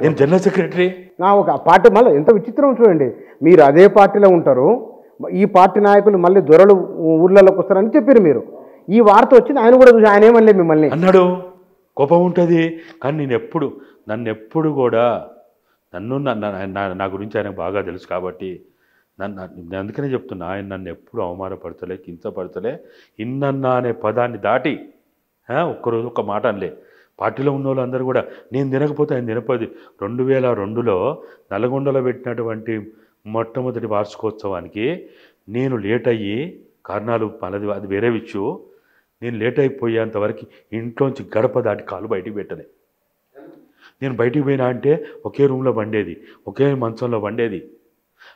నేను జనరల్ సెక్రటరీ. నా ఒక పార్టీ మళ్ళీ ఎంత విచిత్రం చూడండి, మీరు అదే పార్టీలో ఉంటారు, ఈ పార్టీ నాయకులు మళ్ళీ దొరలు ఊర్లలోకి వస్తారని చెప్పారు మీరు. ఈ వార్త వచ్చింది, ఆయన కూడా చూసి ఆయన ఏమనలే మిమ్మల్ని అన్నాడు. కోపం ఉంటుంది, కానీ నన్ను ఎప్పుడు కూడా నా గురించి ఆయనకు బాగా తెలుసు కాబట్టి నేను అందుకనే చెప్తున్నా, ఆయన నన్ను ఎప్పుడు అవమానపడతలే, కించపడతలే. ఇన్నన్నా అనే పదాన్ని దాటి ఒక్కరోజు ఒక మాట అనలే. పార్టీలో ఉన్న వాళ్ళందరూ కూడా నేను తినకపోతే ఆయన తినపది. 2002లో నల్గొండలో పెట్టినటువంటి మొట్టమొదటి వార్షికోత్సవానికి నేను లేట్ అయ్యి, కారణాలు అది వేరే విషయం, నేను లేట్ అయిపోయేంతవరకు ఇంట్లోంచి గడప దాటి కాలు బయటికి పెట్టలే. నేను బయటికి పోయినా అంటే ఒకే రూమ్లో వండేది, ఒకే మంచంలో వండేది.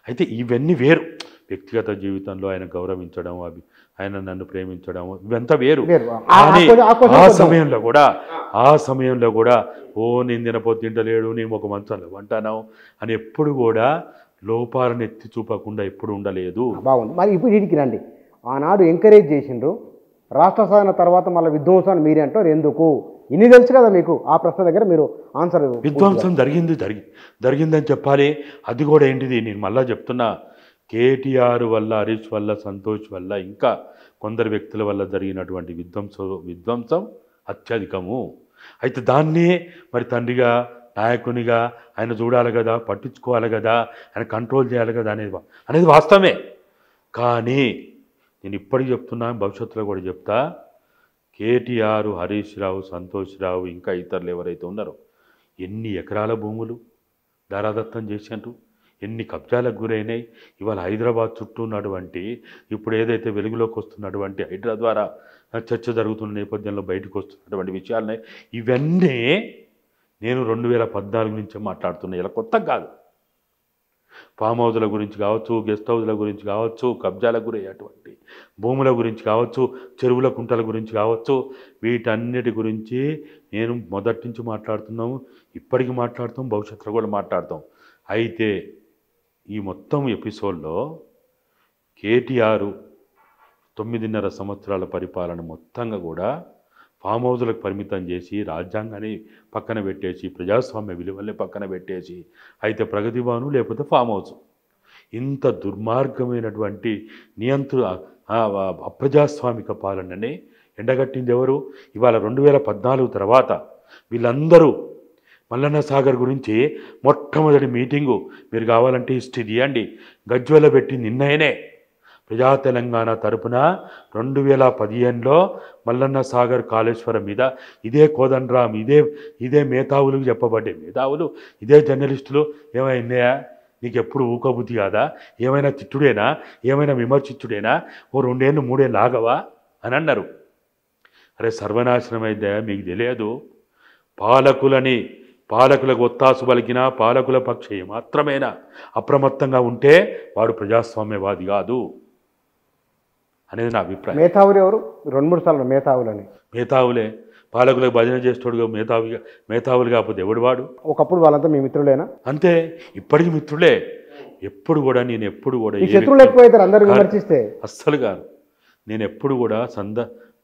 అయితే ఇవన్నీ వేరు. వ్యక్తిగత జీవితంలో ఆయన గౌరవించడం, ఆయన నన్ను ప్రేమించడం, ఇవంతా వేరు. కానీ ఆ సమయంలో కూడా నేను తినపోతే తింటలేడు, నేను ఒక మంచంలో వంటాను అని ఎప్పుడు కూడా లోపాలను ఎత్తి చూపకుండా ఎప్పుడు ఉండలేదు. బాగుంది. మరి ఇప్పుడు వీడికి రండి, ఆనాడు ఎంకరేజ్ చేసిండ్రు, రాష్ట్ర సాధన తర్వాత మళ్ళీ విధ్వంసాన్ని మీరే అంటారు, ఎందుకు? ఇన్ని తెలుసు కదా మీకు. ఆ ప్రశ్న దగ్గర మీరు ఆన్సర్. విధ్వంసం జరిగిందని చెప్పాలి. అది కూడా ఏంటిది, నేను మళ్ళా చెప్తున్నా, కేటీఆర్ వల్ల, హరీష్ వల్ల, సంతోష్ వల్ల, ఇంకా కొందరు వ్యక్తుల వల్ల జరిగినటువంటి విధ్వంసం అత్యధికము. అయితే దాన్నే మరి తండ్రిగా నాయకునిగా ఆయన చూడాలి కదా, పట్టించుకోవాలి కదా, ఆయన కంట్రోల్ చేయాలి కదా అనేది వాస్తవమే. కానీ నేను ఇప్పటికి చెప్తున్నా, భవిష్యత్తులో కూడా చెప్తా, కేటీఆర్, హరీష్ రావు, సంతోష్ రావు, ఇంకా ఇతరులు ఎవరైతే ఉన్నారో ఎన్ని ఎకరాల భూములు దారాదత్తం చేసినట్టు, ఎన్ని కబ్జాలకు గురైనాయి. ఇవాళ హైదరాబాద్ చుట్టూ ఉన్నటువంటి, ఇప్పుడు ఏదైతే వెలుగులోకి వస్తున్నటువంటి హైడ్రా ద్వారా చర్చ జరుగుతున్న నేపథ్యంలో బయటకు వస్తున్నటువంటి విషయాలనే, ఇవన్నీ నేను 2014 నుంచే మాట్లాడుతున్నా. ఇలా కొత్త కాదు. ఫామ్ హౌస్ల గురించి కావచ్చు, గెస్ట్ హౌస్ల గురించి కావచ్చు, కబ్జాలకు గురయ్యేటువంటి భూముల గురించి కావచ్చు, చెరువుల కుంటల గురించి కావచ్చు, వీటన్నిటి గురించి నేను మొదటి నుంచి మాట్లాడుతున్నాము, ఇప్పటికీ మాట్లాడుతాం, భవిష్యత్తులో కూడా మాట్లాడతాం. అయితే ఈ మొత్తం ఎపిసోడ్లో కేటీఆర్ 9.5 సంవత్సరాల పరిపాలన మొత్తంగా కూడా ఫామ్ హౌస్లకు పరిమితం చేసి, రాజ్యాంగాన్ని పక్కన పెట్టేసి, ప్రజాస్వామ్య విలువల్ని పక్కన పెట్టేసి, అయితే ప్రగతి భవన్ లేకపోతే ఫామ్ హౌస్, ఇంత దుర్మార్గమైనటువంటి అప్రజాస్వామిక పాలనని ఎండగట్టింది ఎవరు? ఇవాళ 2014 తర్వాత వీళ్ళందరూ మల్లన్న సాగర్ గురించి మొట్టమొదటి మీటింగు, మీరు కావాలంటే హిస్టరీ తీయండి, గజ్వేల పెట్టి నిన్నయనే ప్రజా తెలంగాణ తరపున 2015లో మల్లన్న సాగర్ కాళేశ్వరం మీద ఇదే కోదండరాం, ఇదే మేధావులకు చెప్పబడ్డే మేధావులు, ఇదే జర్నలిస్టులు, ఏమైనాయా నీకు ఎప్పుడు ఊకబుద్ధి కాదా, ఏమైనా తిట్టుడేనా, ఏమైనా విమర్శించుడేనా, ఓ 2 ఏళ్ళు 3 ఏళ్ళు ఆగవా అని అన్నారు. అరే సర్వనాశనం అయితే మీకు తెలియదు. పాలకులకు ఒత్తాసు పలికినా పాలకుల పక్షే మాత్రమేనా అప్రమత్తంగా ఉంటే వాడు ప్రజాస్వామ్యవాది కాదు అనేది నా అభిప్రాయం. మేధావులు ఎవరు? 2-3 సార్లు మేధావులని. మేధావులే. పాలకులకు భజన చేస్తాడుగా మేధావులు కాకపోతే ఎవడు వాడు? ఒకప్పుడు వాళ్ళంతా మీ మిత్రులేనా? అంతే, ఇప్పటికి మిత్రులే. ఎప్పుడు కూడా నేను ఎప్పుడు కూడా శత్రువులు ఎక్కువైతారు అందరూ విమర్శిస్తే. అస్సలు కాదు. నేను ఎప్పుడు కూడా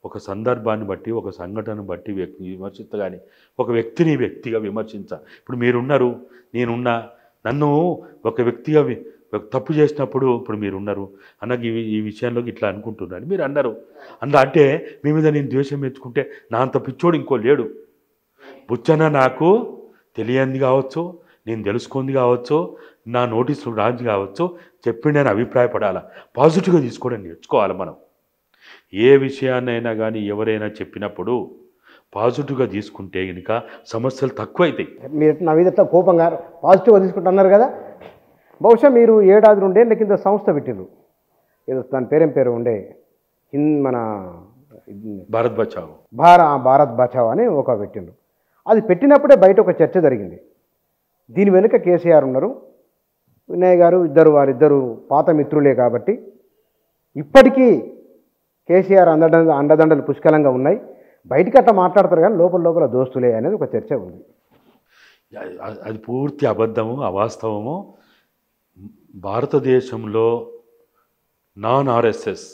ఒక సందర్భాన్ని బట్టి, ఒక సంఘటనను బట్టి విమర్శిస్తా, కానీ ఒక వ్యక్తిని వ్యక్తిగా విమర్శించా. ఇప్పుడు మీరున్నారు, నేనున్నా, నన్ను ఒక వ్యక్తిగా తప్పు చేసినప్పుడు ఇప్పుడు మీరున్నారు, అన్నకి ఈ విషయంలోకి ఇట్లా అనుకుంటున్నాను మీరు అన్నారు. అంటే మీ మీద నేను ద్వేషం మెచ్చుకుంటే నా అంత పిచ్చోడు ఇంకో లేడు. బుచ్చన నాకు తెలియంది కావచ్చు, నేను తెలుసుకుంది కావచ్చు, నా నోటీసులు రాజు కావచ్చు, చెప్పి నేను అభిప్రాయపడాలా, పాజిటివ్గా తీసుకోవడం నేర్చుకోవాలి మనం. ఏ విషయాన్నైనా కానీ ఎవరైనా చెప్పినప్పుడు పాజిటివ్గా తీసుకుంటే కనుక సమస్యలు తక్కువ అవుతాయి. మీరు నా మీద కోపంగా పాజిటివ్గా తీసుకుంటున్నారు కదా. బహుశా మీరు 7-2 ఏళ్ళ కింద సంస్థ పెట్టిండ్రు, ఏదో దాని పేరు ఉండే, మన భారత్ బచావో భారత్ బచావో అని ఒక పెట్టిండ్రు. అది పెట్టినప్పుడే బయట ఒక చర్చ జరిగింది. దీని వెనుక కేసీఆర్ ఉన్నారు, వినయ్ గారు, వారిద్దరు పాత మిత్రులే కాబట్టి ఇప్పటికీ కేసీఆర్ అండదండలు పుష్కలంగా ఉన్నాయి. బయటికి అట్లా మాట్లాడతారు కానీ లోపల దోస్తులే అనేది ఒక చర్చ ఉంది. అది పూర్తి అబద్ధము, అవాస్తవము. భారతదేశంలో నాన్ ఆర్ఎస్ఎస్,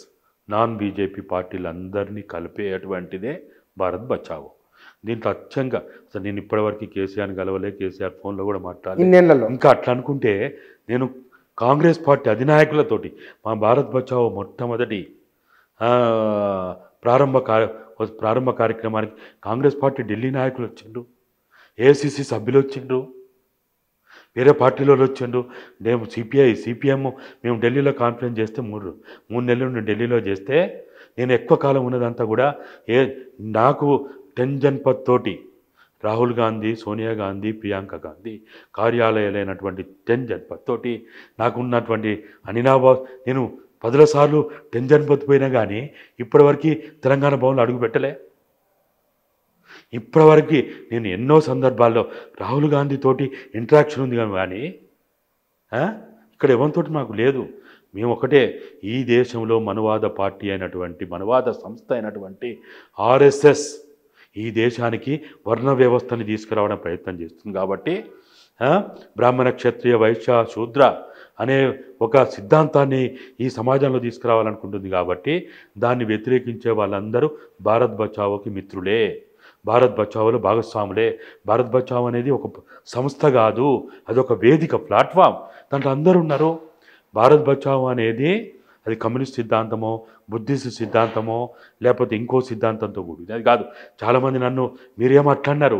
నాన్ బీజేపీ పార్టీలందరినీ కలిపేటువంటిదే భారత్ బచావో. దీంట్లో అచ్చంగా అసలు నేను ఇప్పటివరకు కేసీఆర్ని కలవలే, కేసీఆర్ ఫోన్లో కూడా మాట్లాడలేదు. ఇంకా అట్లా అనుకుంటే నేను కాంగ్రెస్ పార్టీ అధినాయకులతోటి మా భారత్ బచావో మొట్టమొదటి ప్రారంభ కార్యక్రమానికి కాంగ్రెస్ పార్టీ ఢిల్లీ నాయకులు వచ్చిండ్రు, ఏఐసిసి సభ్యులు వచ్చిండ్రు, వేరే పార్టీలో వచ్చిండ్రు. మేము సిపిఎం మేము ఢిల్లీలో కాన్ఫరెన్స్ చేస్తే 3 నెలల నుండి ఢిల్లీలో చేస్తే, నేను ఎక్కువ కాలం ఉన్నదంతా కూడా నాకు 10 జన్పథ్ తోటి రాహుల్ గాంధీ, సోనియా గాంధీ, ప్రియాంక గాంధీ కార్యాలయాలైనటువంటి 10 జన్పథ్ తోటి నాకున్నటువంటి అనినాబాద్, నేను 10 సార్లు 10 జన్పథ్ పోయినా కానీ ఇప్పటివరకు తెలంగాణ భవన్లో అడుగు పెట్టలే. ఇప్పటివరకు నేను ఎన్నో సందర్భాల్లో రాహుల్ గాంధీ తోటి ఇంటరాక్షన్ ఉంది కానీ ఇక్కడ ఎవరితోటి మాకు లేదు. మేము ఒకటే, ఈ దేశంలో మనువాద పార్టీ అయినటువంటి, మనువాద సంస్థ అయినటువంటి ఆర్ఎస్ఎస్ ఈ దేశానికి వర్ణ వ్యవస్థని తీసుకురావడం ప్రయత్నం చేస్తుంది. కాబట్టి బ్రాహ్మణ, క్షత్రియ, వైశ్య, శూద్ర అనే ఒక సిద్ధాంతాన్ని ఈ సమాజంలో తీసుకురావాలనుకుంటుంది. కాబట్టి దాన్ని వ్యతిరేకించే వాళ్ళందరూ భారత్ బచావోకి మిత్రులే, భారత్ బచావోలో భాగస్వాములే. భారత్ బచావో అనేది ఒక సంస్థ కాదు, అదొక వేదిక, ప్లాట్ఫామ్. దాంట్లో అందరూ ఉన్నారు. భారత్ బచావో అనేది అది కమ్యూనిస్ట్ సిద్ధాంతమో, బుద్ధిస్ట్ సిద్ధాంతమో, లేకపోతే ఇంకో సిద్ధాంతంతో కూడింది అది కాదు. చాలామంది నన్ను మీరేమో అట్లా అన్నారు,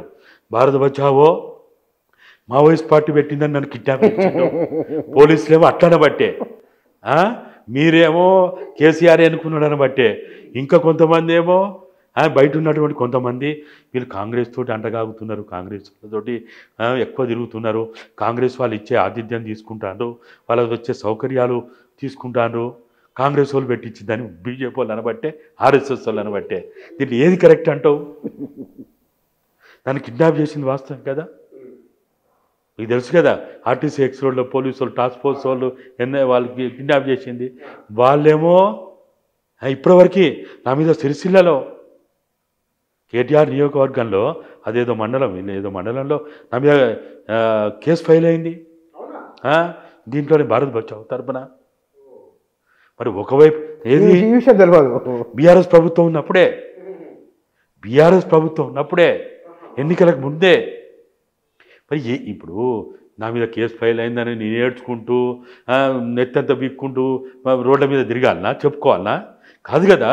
భారత్ బచావో మావోయిస్ట్ పార్టీ పెట్టిందని నన్ను కిడ్నాప్ చేసిండు, పోలీసులేమో అట్లనే బట్టే, మీరేమో కేసీఆర్ అనుకున్నాడని బట్టే, ఇంకా కొంతమంది ఏమో బయట ఉన్నటువంటి కొంతమంది వీళ్ళు కాంగ్రెస్ తోటి అంటగాగుతున్నారు, కాంగ్రెస్ తోటి ఎక్కువ తిరుగుతున్నారు, కాంగ్రెస్ వాళ్ళు ఇచ్చే ఆతిథ్యం తీసుకుంటారు, వాళ్ళకి వచ్చే సౌకర్యాలు తీసుకుంటారు, కాంగ్రెస్ వాళ్ళు పెట్టించిందని బీజేపీ వాళ్ళు అనబట్టే, ఆర్ఎస్ఎస్ వాళ్ళు అనబట్టే. దీన్ని ఏది కరెక్ట్ అంటావు? దాన్ని కిడ్నాప్ చేసింది వాస్తవం కదా, మీకు తెలుసు కదా. ఆర్టీసీ ఎక్స్ రోడ్లో పోలీసు వాళ్ళు, టాస్క్ ఫోర్స్ వాళ్ళు వాళ్ళకి కిడ్నాప్ చేసింది. వాళ్ళేమో ఇప్పటివరకు నా మీద సిరిసిల్లలో కేటీఆర్ నియోజకవర్గంలో అదేదో మండలం ఏదో మండలంలో నా మీద కేసు ఫైల్ అయింది. దీంట్లోనే భారత్ బచావ్ తరపున. మరి ఒకవైపు ఏది బీఆర్ఎస్ ప్రభుత్వం ఉన్నప్పుడే ఎన్నికలకు ముందే మరి ఇప్పుడు నా మీద కేసు ఫైల్ అయిందని నేను ఏడ్చుకుంటూ నెత్తంతా బిక్కుంటూ రోడ్ల మీద తిరగాలనా, చెప్పుకోవాలనా? కాదు కదా.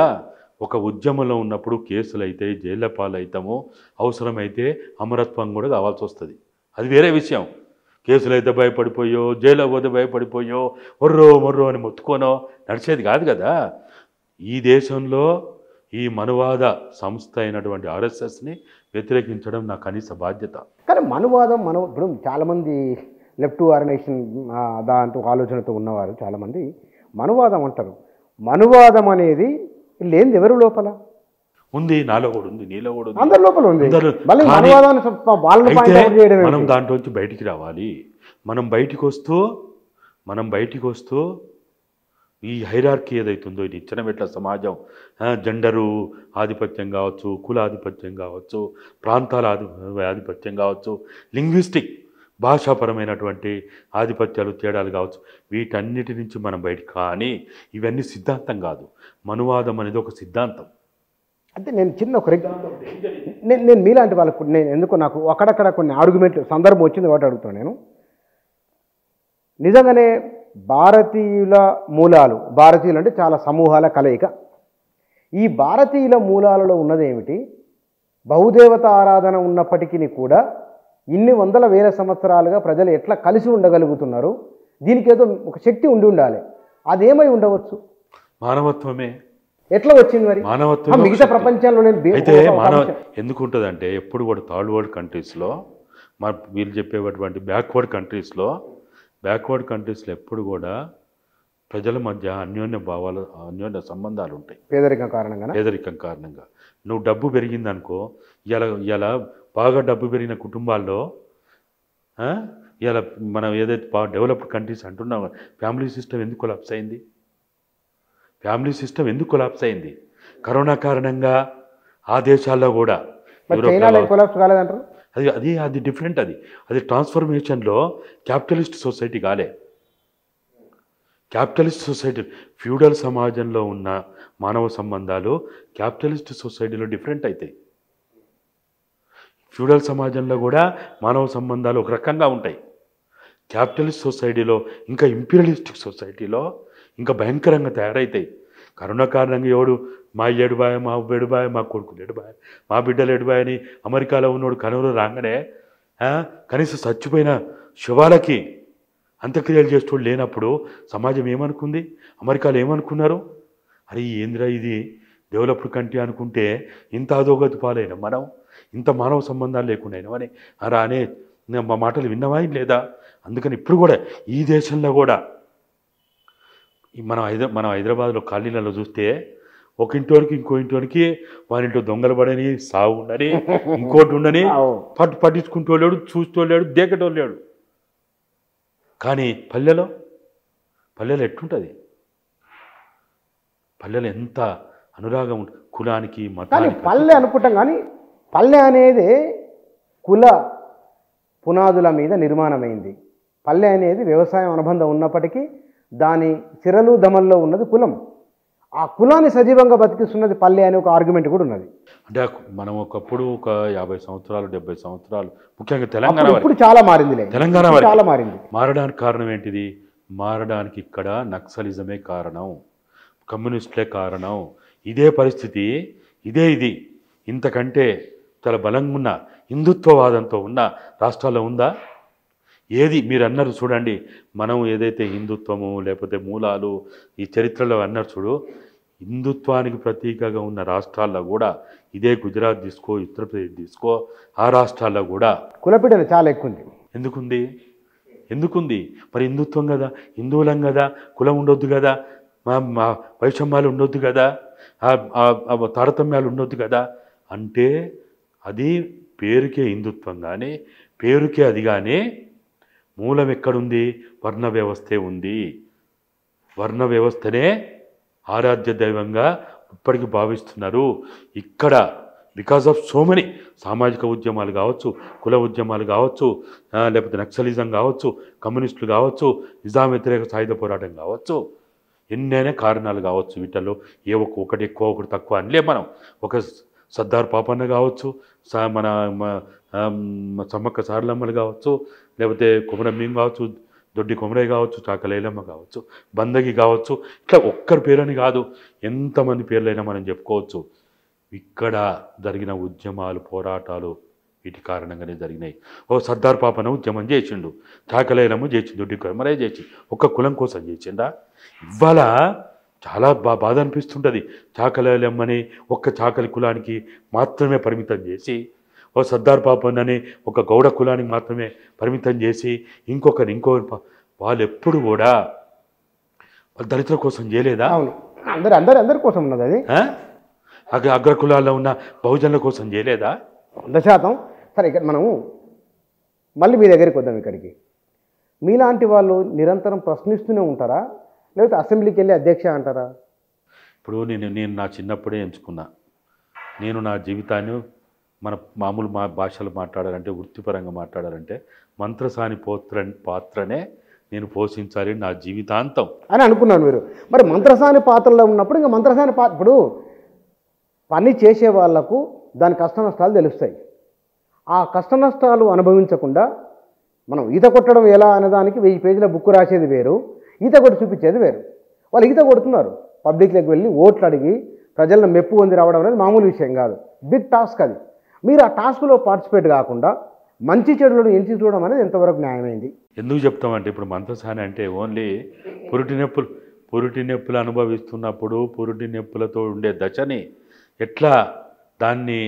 ఒక ఉద్యమంలో ఉన్నప్పుడు కేసులు అయితే జైళ్ళ పాలవుతాము, అవసరమైతే అమరత్వం కూడా కావాల్సి వస్తుంది, అది వేరే విషయం. కేసులు అయితే భయపడిపోయో, జైల్లో పోతే భయపడిపోయో, మొర్రో అని మొత్తుకోనో నడిచేది కాదు కదా. ఈ దేశంలో ఈ మనువాద సంస్థ అయినటువంటి ఆర్ఎస్ఎస్ని వ్యతిరేకించడం నా కనీస బాధ్యత. కానీ ఇప్పుడు చాలామంది లెఫ్ట్ ఆర్గనైజేషన్ దాంతో ఆలోచనతో ఉన్నవారు చాలామంది మనువాదం అంటారు. మనువాదం అనేది లేనిది ఎవరు లోపల ఉంది? నాలో కూడా ఉంది, నీలో కూడా ఉంది, అందరి లోపల ఉంది. మనం దాంట్లోంచి బయటికి రావాలి. మనం బయటికి వస్తూ ఈ హైరార్కీ ఏదైతుందో, ఇది ఇచ్చనమెట్ల సమాజం, జెండరు ఆధిపత్యం కావచ్చు, కుల ఆధిపత్యం కావచ్చు, ప్రాంతాల ఆధిపత్యం కావచ్చు, లింగ్విస్టిక్ భాషాపరమైనటువంటి ఆధిపత్యాలు తేడాలు కావచ్చు, వీటన్నిటి నుంచి మనం బయటికి. కానీ ఇవన్నీ సిద్ధాంతం కాదు, మనువాదం అనేది ఒక సిద్ధాంతం. అంటే నేను చిన్న ఒక నేను మీలాంటి వాళ్ళకు నేను ఎందుకు నాకు అక్కడక్కడ కొన్ని ఆర్గ్యుమెంట్లు సందర్భం వచ్చింది కాబట్టి అడుగుతాను. నేను నిజంగానే భారతీయుల మూలాలు, భారతీయులు అంటే చాలా సమూహాల కలయిక, ఈ భారతీయుల మూలాలలో ఉన్నదేమిటి? బహుదేవత ఆరాధన ఉన్నప్పటికీ కూడా ఇన్ని వందల వేల సంవత్సరాలుగా ప్రజలు ఎట్లా కలిసి ఉండగలుగుతున్నారు? దీనికి ఏదో ఒక శక్తి ఉండాలి. అదేమై ఉండవచ్చు? మానవత్వమే. ఎట్లా వచ్చింది మరి మానవత్వం? మిగతా ప్రపంచంలో అయితే ఎందుకు ఉంటుందంటే, ఎప్పుడు కూడా థర్డ్ వరల్డ్ కంట్రీస్లో, వీళ్ళు చెప్పేటువంటి బ్యాక్వర్డ్ కంట్రీస్లో ఎప్పుడు కూడా ప్రజల మధ్య అన్యోన్య సంబంధాలు ఉంటాయి. పేదరికం కారణంగా నువ్వు డబ్బు పెరిగిందనుకో, ఇలా బాగా డబ్బు పెరిగిన కుటుంబాల్లో ఇలా మనం ఏదైతే బాగా డెవలప్డ్ కంట్రీస్ అంటున్నాం, ఫ్యామిలీ సిస్టమ్ ఎందుకు కొలాప్స్ అయింది? కరోనా కారణంగా ఆ దేశాల్లో కూడా అది డిఫరెంట్. అది ట్రాన్స్ఫర్మేషన్లో క్యాపిటలిస్ట్ సొసైటీ కాలే. క్యాపిటలిస్ట్ సొసైటీ, ఫ్యూడల్ సమాజంలో ఉన్న మానవ సంబంధాలు క్యాపిటలిస్ట్ సొసైటీలో డిఫరెంట్ అవుతాయి. ఫ్యూడల్ సమాజంలో కూడా మానవ సంబంధాలు ఒక రకంగా ఉంటాయి. క్యాపిటలిస్ట్ సొసైటీలో, ఇంకా ఇంపీరియలిస్టిక్ సొసైటీలో ఇంకా భయంకరంగా తయారవుతాయి. కరోనా కారణంగా ఎవడు మా ఏడుబాయ, మా బెడుబాయ, మా కొడుకులు ఏడుబాయ, మా బిడ్డలు ఏడుబాయ అని అమెరికాలో ఉన్నోడు కనులు రాగానే కనీసం చచ్చిపోయిన శవాలకి అంత్యక్రియలు చేసేవాళ్ళు లేనప్పుడు సమాజం ఏమనుకుంది? అమెరికాలో ఏమనుకున్నారు? అరే ఏంద్రా ఇది డెవలప్డ్ కంట్రీ అనుకుంటే ఇంత అధోగతి పాలైనా మనం, ఇంత మానవ సంబంధాలు లేకుండా అయినామని అనే మా మాటలు విన్నవా లేదా? అందుకని ఇప్పుడు కూడా ఈ దేశంలో కూడా మనం హైదరాబాద్లో కాలనీలలో చూస్తే ఒక ఇంటివరకు ఇంకో ఇంటివరకు వారింట్లో దొంగలు పడని, సాగు ఉండని, ఇంకోటి ఉండని, పట్టించుకుంటోలేడు, చూస్తోలేడు, దేకటోలేడు. కానీ పల్లెలో ఎట్టుంటుంది? పల్లెలో ఎంత అనురాగం ఉంటుంది కులానికి, మతానికి. పల్లె అనుకుంటాం కానీ పల్లె అనేది కుల పునాదుల మీద నిర్మాణమైంది. పల్లె అనేది వ్యవసాయం అనుబంధం ఉన్నప్పటికీ దాని సిరలు దమల్లో ఉన్నది కులం. ఆ కులాన్ని సజీవంగా బతికిస్తున్నది పల్లె అనే ఒక ఆర్గ్యుమెంట్ కూడా ఉన్నది. అంటే మనం ఒకప్పుడు ఒక 50 సంవత్సరాలు 70 సంవత్సరాలు ముఖ్యంగా తెలంగాణ ఇప్పుడు చాలా మారింది. తెలంగాణ చాలా మారింది. మారడానికి కారణం ఏంటిది? మారడానికి ఇక్కడ నక్సలిజమే కారణం, కమ్యూనిస్టులే కారణం. ఇదే పరిస్థితి, ఇది ఇంతకంటే చాలా బలంగా ఉన్న హిందుత్వవాదంతో ఉన్న రాష్ట్రాల్లో ఉందా? ఏది మీరు అన్నారు చూడండి, మనం ఏదైతే హిందుత్వము లేకపోతే మూలాలు ఈ చరిత్రలో అన్నారు చూడు, హిందుత్వానికి ప్రతీకగా ఉన్న రాష్ట్రాల్లో కూడా ఇదే గుజరాత్ తీసుకో, ఉత్తరప్రదేశ్ తీసుకో, ఆ రాష్ట్రాల్లో కూడా కులపీడన చాలా ఎక్కువ ఉంది. ఎందుకుంది? ఎందుకుంది? మరి హిందుత్వం కదా, హిందువులం కదా, కులం ఉండొద్దు కదా, మా వైషమ్యాలు ఉండొద్దు కదా, తారతమ్యాలు ఉండొద్దు కదా అంటే అది పేరుకే హిందుత్వం కానీ, పేరుకే అది కానీ మూలం ఎక్కడుంది? వర్ణ వ్యవస్థే ఉంది. వర్ణ వ్యవస్థనే ఆరాధ్య దైవంగా ఇప్పటికీ భావిస్తున్నారు. ఇక్కడ బికాజ్ ఆఫ్ సో మెనీ సామాజిక ఉద్యమాలు కావచ్చు, కుల ఉద్యమాలు కావచ్చు, లేకపోతే నక్సలిజం కావచ్చు, కమ్యూనిస్టులు కావచ్చు, నిజాం వ్యతిరేక సాయుధ పోరాటం కావచ్చు, ఎన్నైనా కారణాలు కావచ్చు. వీటిల్లో ఏ ఒకటి ఎక్కువ ఒకటి తక్కువ అనలే మనం. ఒక సర్దార్ పాపన్న కావచ్చు, మన సమ్మక్క సారలమ్మలు కావచ్చు, లేకపోతే కొమరం భీం కావచ్చు, దొడ్డి కొమరయ్య కావచ్చు, చాకలేలమ్మ కావచ్చు, బందగి కావచ్చు, ఇట్లా ఒక్కరి పేరని కాదు, ఎంతమంది పేర్లైనా మనం చెప్పుకోవచ్చు. ఇక్కడ జరిగిన ఉద్యమాలు, పోరాటాలు వీటి కారణంగానే జరిగినాయి. ఓ సర్దార్ పాపన ఉద్యమం చేసిండు, చాకలేలమ్మ చేసిండు, దొడ్డి కొమరయ్య చేసి ఒక్క కులం కోసం చేసిండా? ఇవాళ చాలా బాధ అనిపిస్తుంటుంది. చాకలేలమ్మని ఒక్క చాకలి కులానికి మాత్రమే పరిమితం చేసి, ఓ సర్దార్ పాపన్నని ఒక గౌడ కులానికి మాత్రమే పరిమితం చేసి, ఇంకొకరు వాళ్ళు ఎప్పుడు కూడా దళితుల కోసం చేయలేదా? అవును, అందరి కోసం ఉన్నది అది. అగ్ర కులాల్లో ఉన్న బహుజనుల కోసం చేయలేదా? 100%. సరే, ఇక్కడ మనము మళ్ళీ మీ దగ్గరికి వద్దాం. ఇక్కడికి మీలాంటి వాళ్ళు నిరంతరం ప్రశ్నిస్తూనే ఉంటారా, లేకపోతే అసెంబ్లీకి వెళ్ళి అధ్యక్ష అంటారా? ఇప్పుడు నేను నా చిన్నప్పుడే ఎంచుకున్నా. నేను నా జీవితాన్ని మామూలు భాషలు మాట్లాడాలంటే, వృత్తిపరంగా మాట్లాడాలంటే మంత్రసాని పాత్రనే నేను పోషించాలి నా జీవితాంతం అని అనుకున్నాను. మీరు మరి మంత్రసాని పాత్రలో ఉన్నప్పుడు ఇంకా మంత్రసాని ఇప్పుడు పని చేసే వాళ్లకు దాని కష్ట నష్టాలు తెలుస్తాయి. ఆ కష్ట నష్టాలు అనుభవించకుండా మనం ఈత కొట్టడం ఎలా అనేదానికి 1000 పేజీల బుక్ రాసేది వేరు, ఈత కొట్టి చూపించేది వేరు. వాళ్ళు ఈత కొడుతున్నారు, పబ్లిక్లోకి వెళ్ళి ఓట్లు అడిగి ప్రజలను మెప్పు పొంది రావడం అనేది మామూలు విషయం కాదు, బిగ్ టాస్క్ అది. మీరు ఆ టాస్క్లో పార్టిసిపేట్ కాకుండా మంచి చెడులను ఎంచి చూడడం అనేది ఎంతవరకు న్యాయమైంది? ఎందుకు చెప్తామంటే, ఇప్పుడు మంత్రసాని అంటే ఓన్లీ పురిటి నొప్పులు అనుభవిస్తున్నప్పుడు పురిటి నొప్పులతో ఉండే దశని ఎట్లా దాన్ని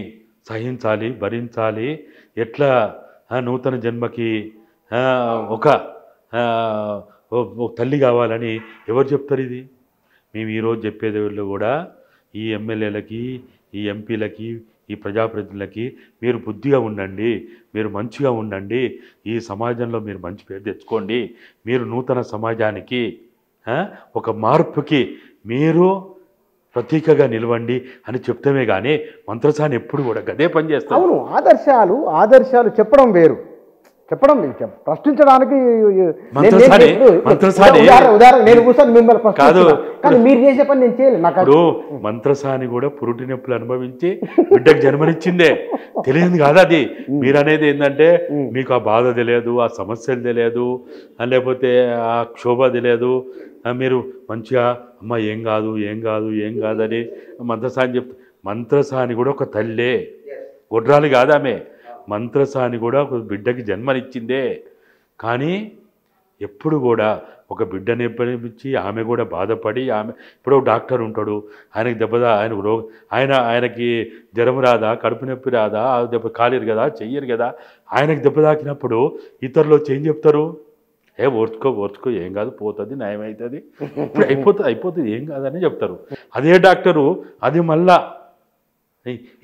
సహించాలి, భరించాలి, ఎట్లా నూతన జన్మకి ఒక తల్లి కావాలని ఎవరు చెప్తారు? ఇది మేము ఈరోజు చెప్పేది కూడా ఈ ఎమ్మెల్యేలకి, ఈ ఎంపీలకి, ఈ ప్రజాప్రతినిధులకి మీరు బుద్ధిగా ఉండండి, మీరు మంచిగా ఉండండి, ఈ సమాజంలో మీరు మంచి పేరు తెచ్చుకోండి, మీరు నూతన సమాజానికి ఒక మార్పుకి మీరు ప్రతీకగా నిలవండి అని చెప్తామే కానీ మంత్రసాని ఎప్పుడు కూడా గదే పని చేస్తాం. అవును, ఆదర్శాలు చెప్పడం వేరు, చెప్పడం ప్రశ్నించడానికి నేను కూర్చొని మిమ్మల్ని కానీ మీరు చేసే పని నేను చేయలేదు. ఇప్పుడు మంత్రసాని కూడా పురుటి నొప్పులు అనుభవించి బిడ్డకు జన్మనిచ్చిందే, తెలియదు కాదు అది. మీరు అనేది ఏంటంటే మీకు ఆ బాధ తెలియదు, ఆ సమస్యలు తెలియదు, లేకపోతే ఆ క్షోభ తెలియదు, మీరు మంచిగా అమ్మ ఏం కాదు ఏం కాదు ఏం కాదని మంత్రసాని మంత్రసాని కూడా ఒక తల్లే, గొడ్రాలు కాదామె. మంత్రసాని కూడా ఒక బిడ్డకి జన్మనిచ్చిందే. కానీ ఎప్పుడు కూడా ఒక బిడ్డని ఎప్పనిపించి ఆమె కూడా బాధపడి, ఆమె ఇప్పుడు డాక్టర్ ఉంటాడు, ఆయనకి ఆయనకి జ్వరం రాదా, కడుపు నొప్పి రాదా, దెబ్బ కాలేరు కదా, చెయ్యరు కదా, ఆయనకి దెబ్బ తాకినప్పుడు ఇతరులు వచ్చి ఏం చెప్తారు? ఓర్చుకో ఏం కాదు, పోతుంది, న్యాయం అవుతుంది, ఇప్పుడు అయిపోతుంది ఏం కాదని చెప్తారు. అదే డాక్టరు అది మళ్ళా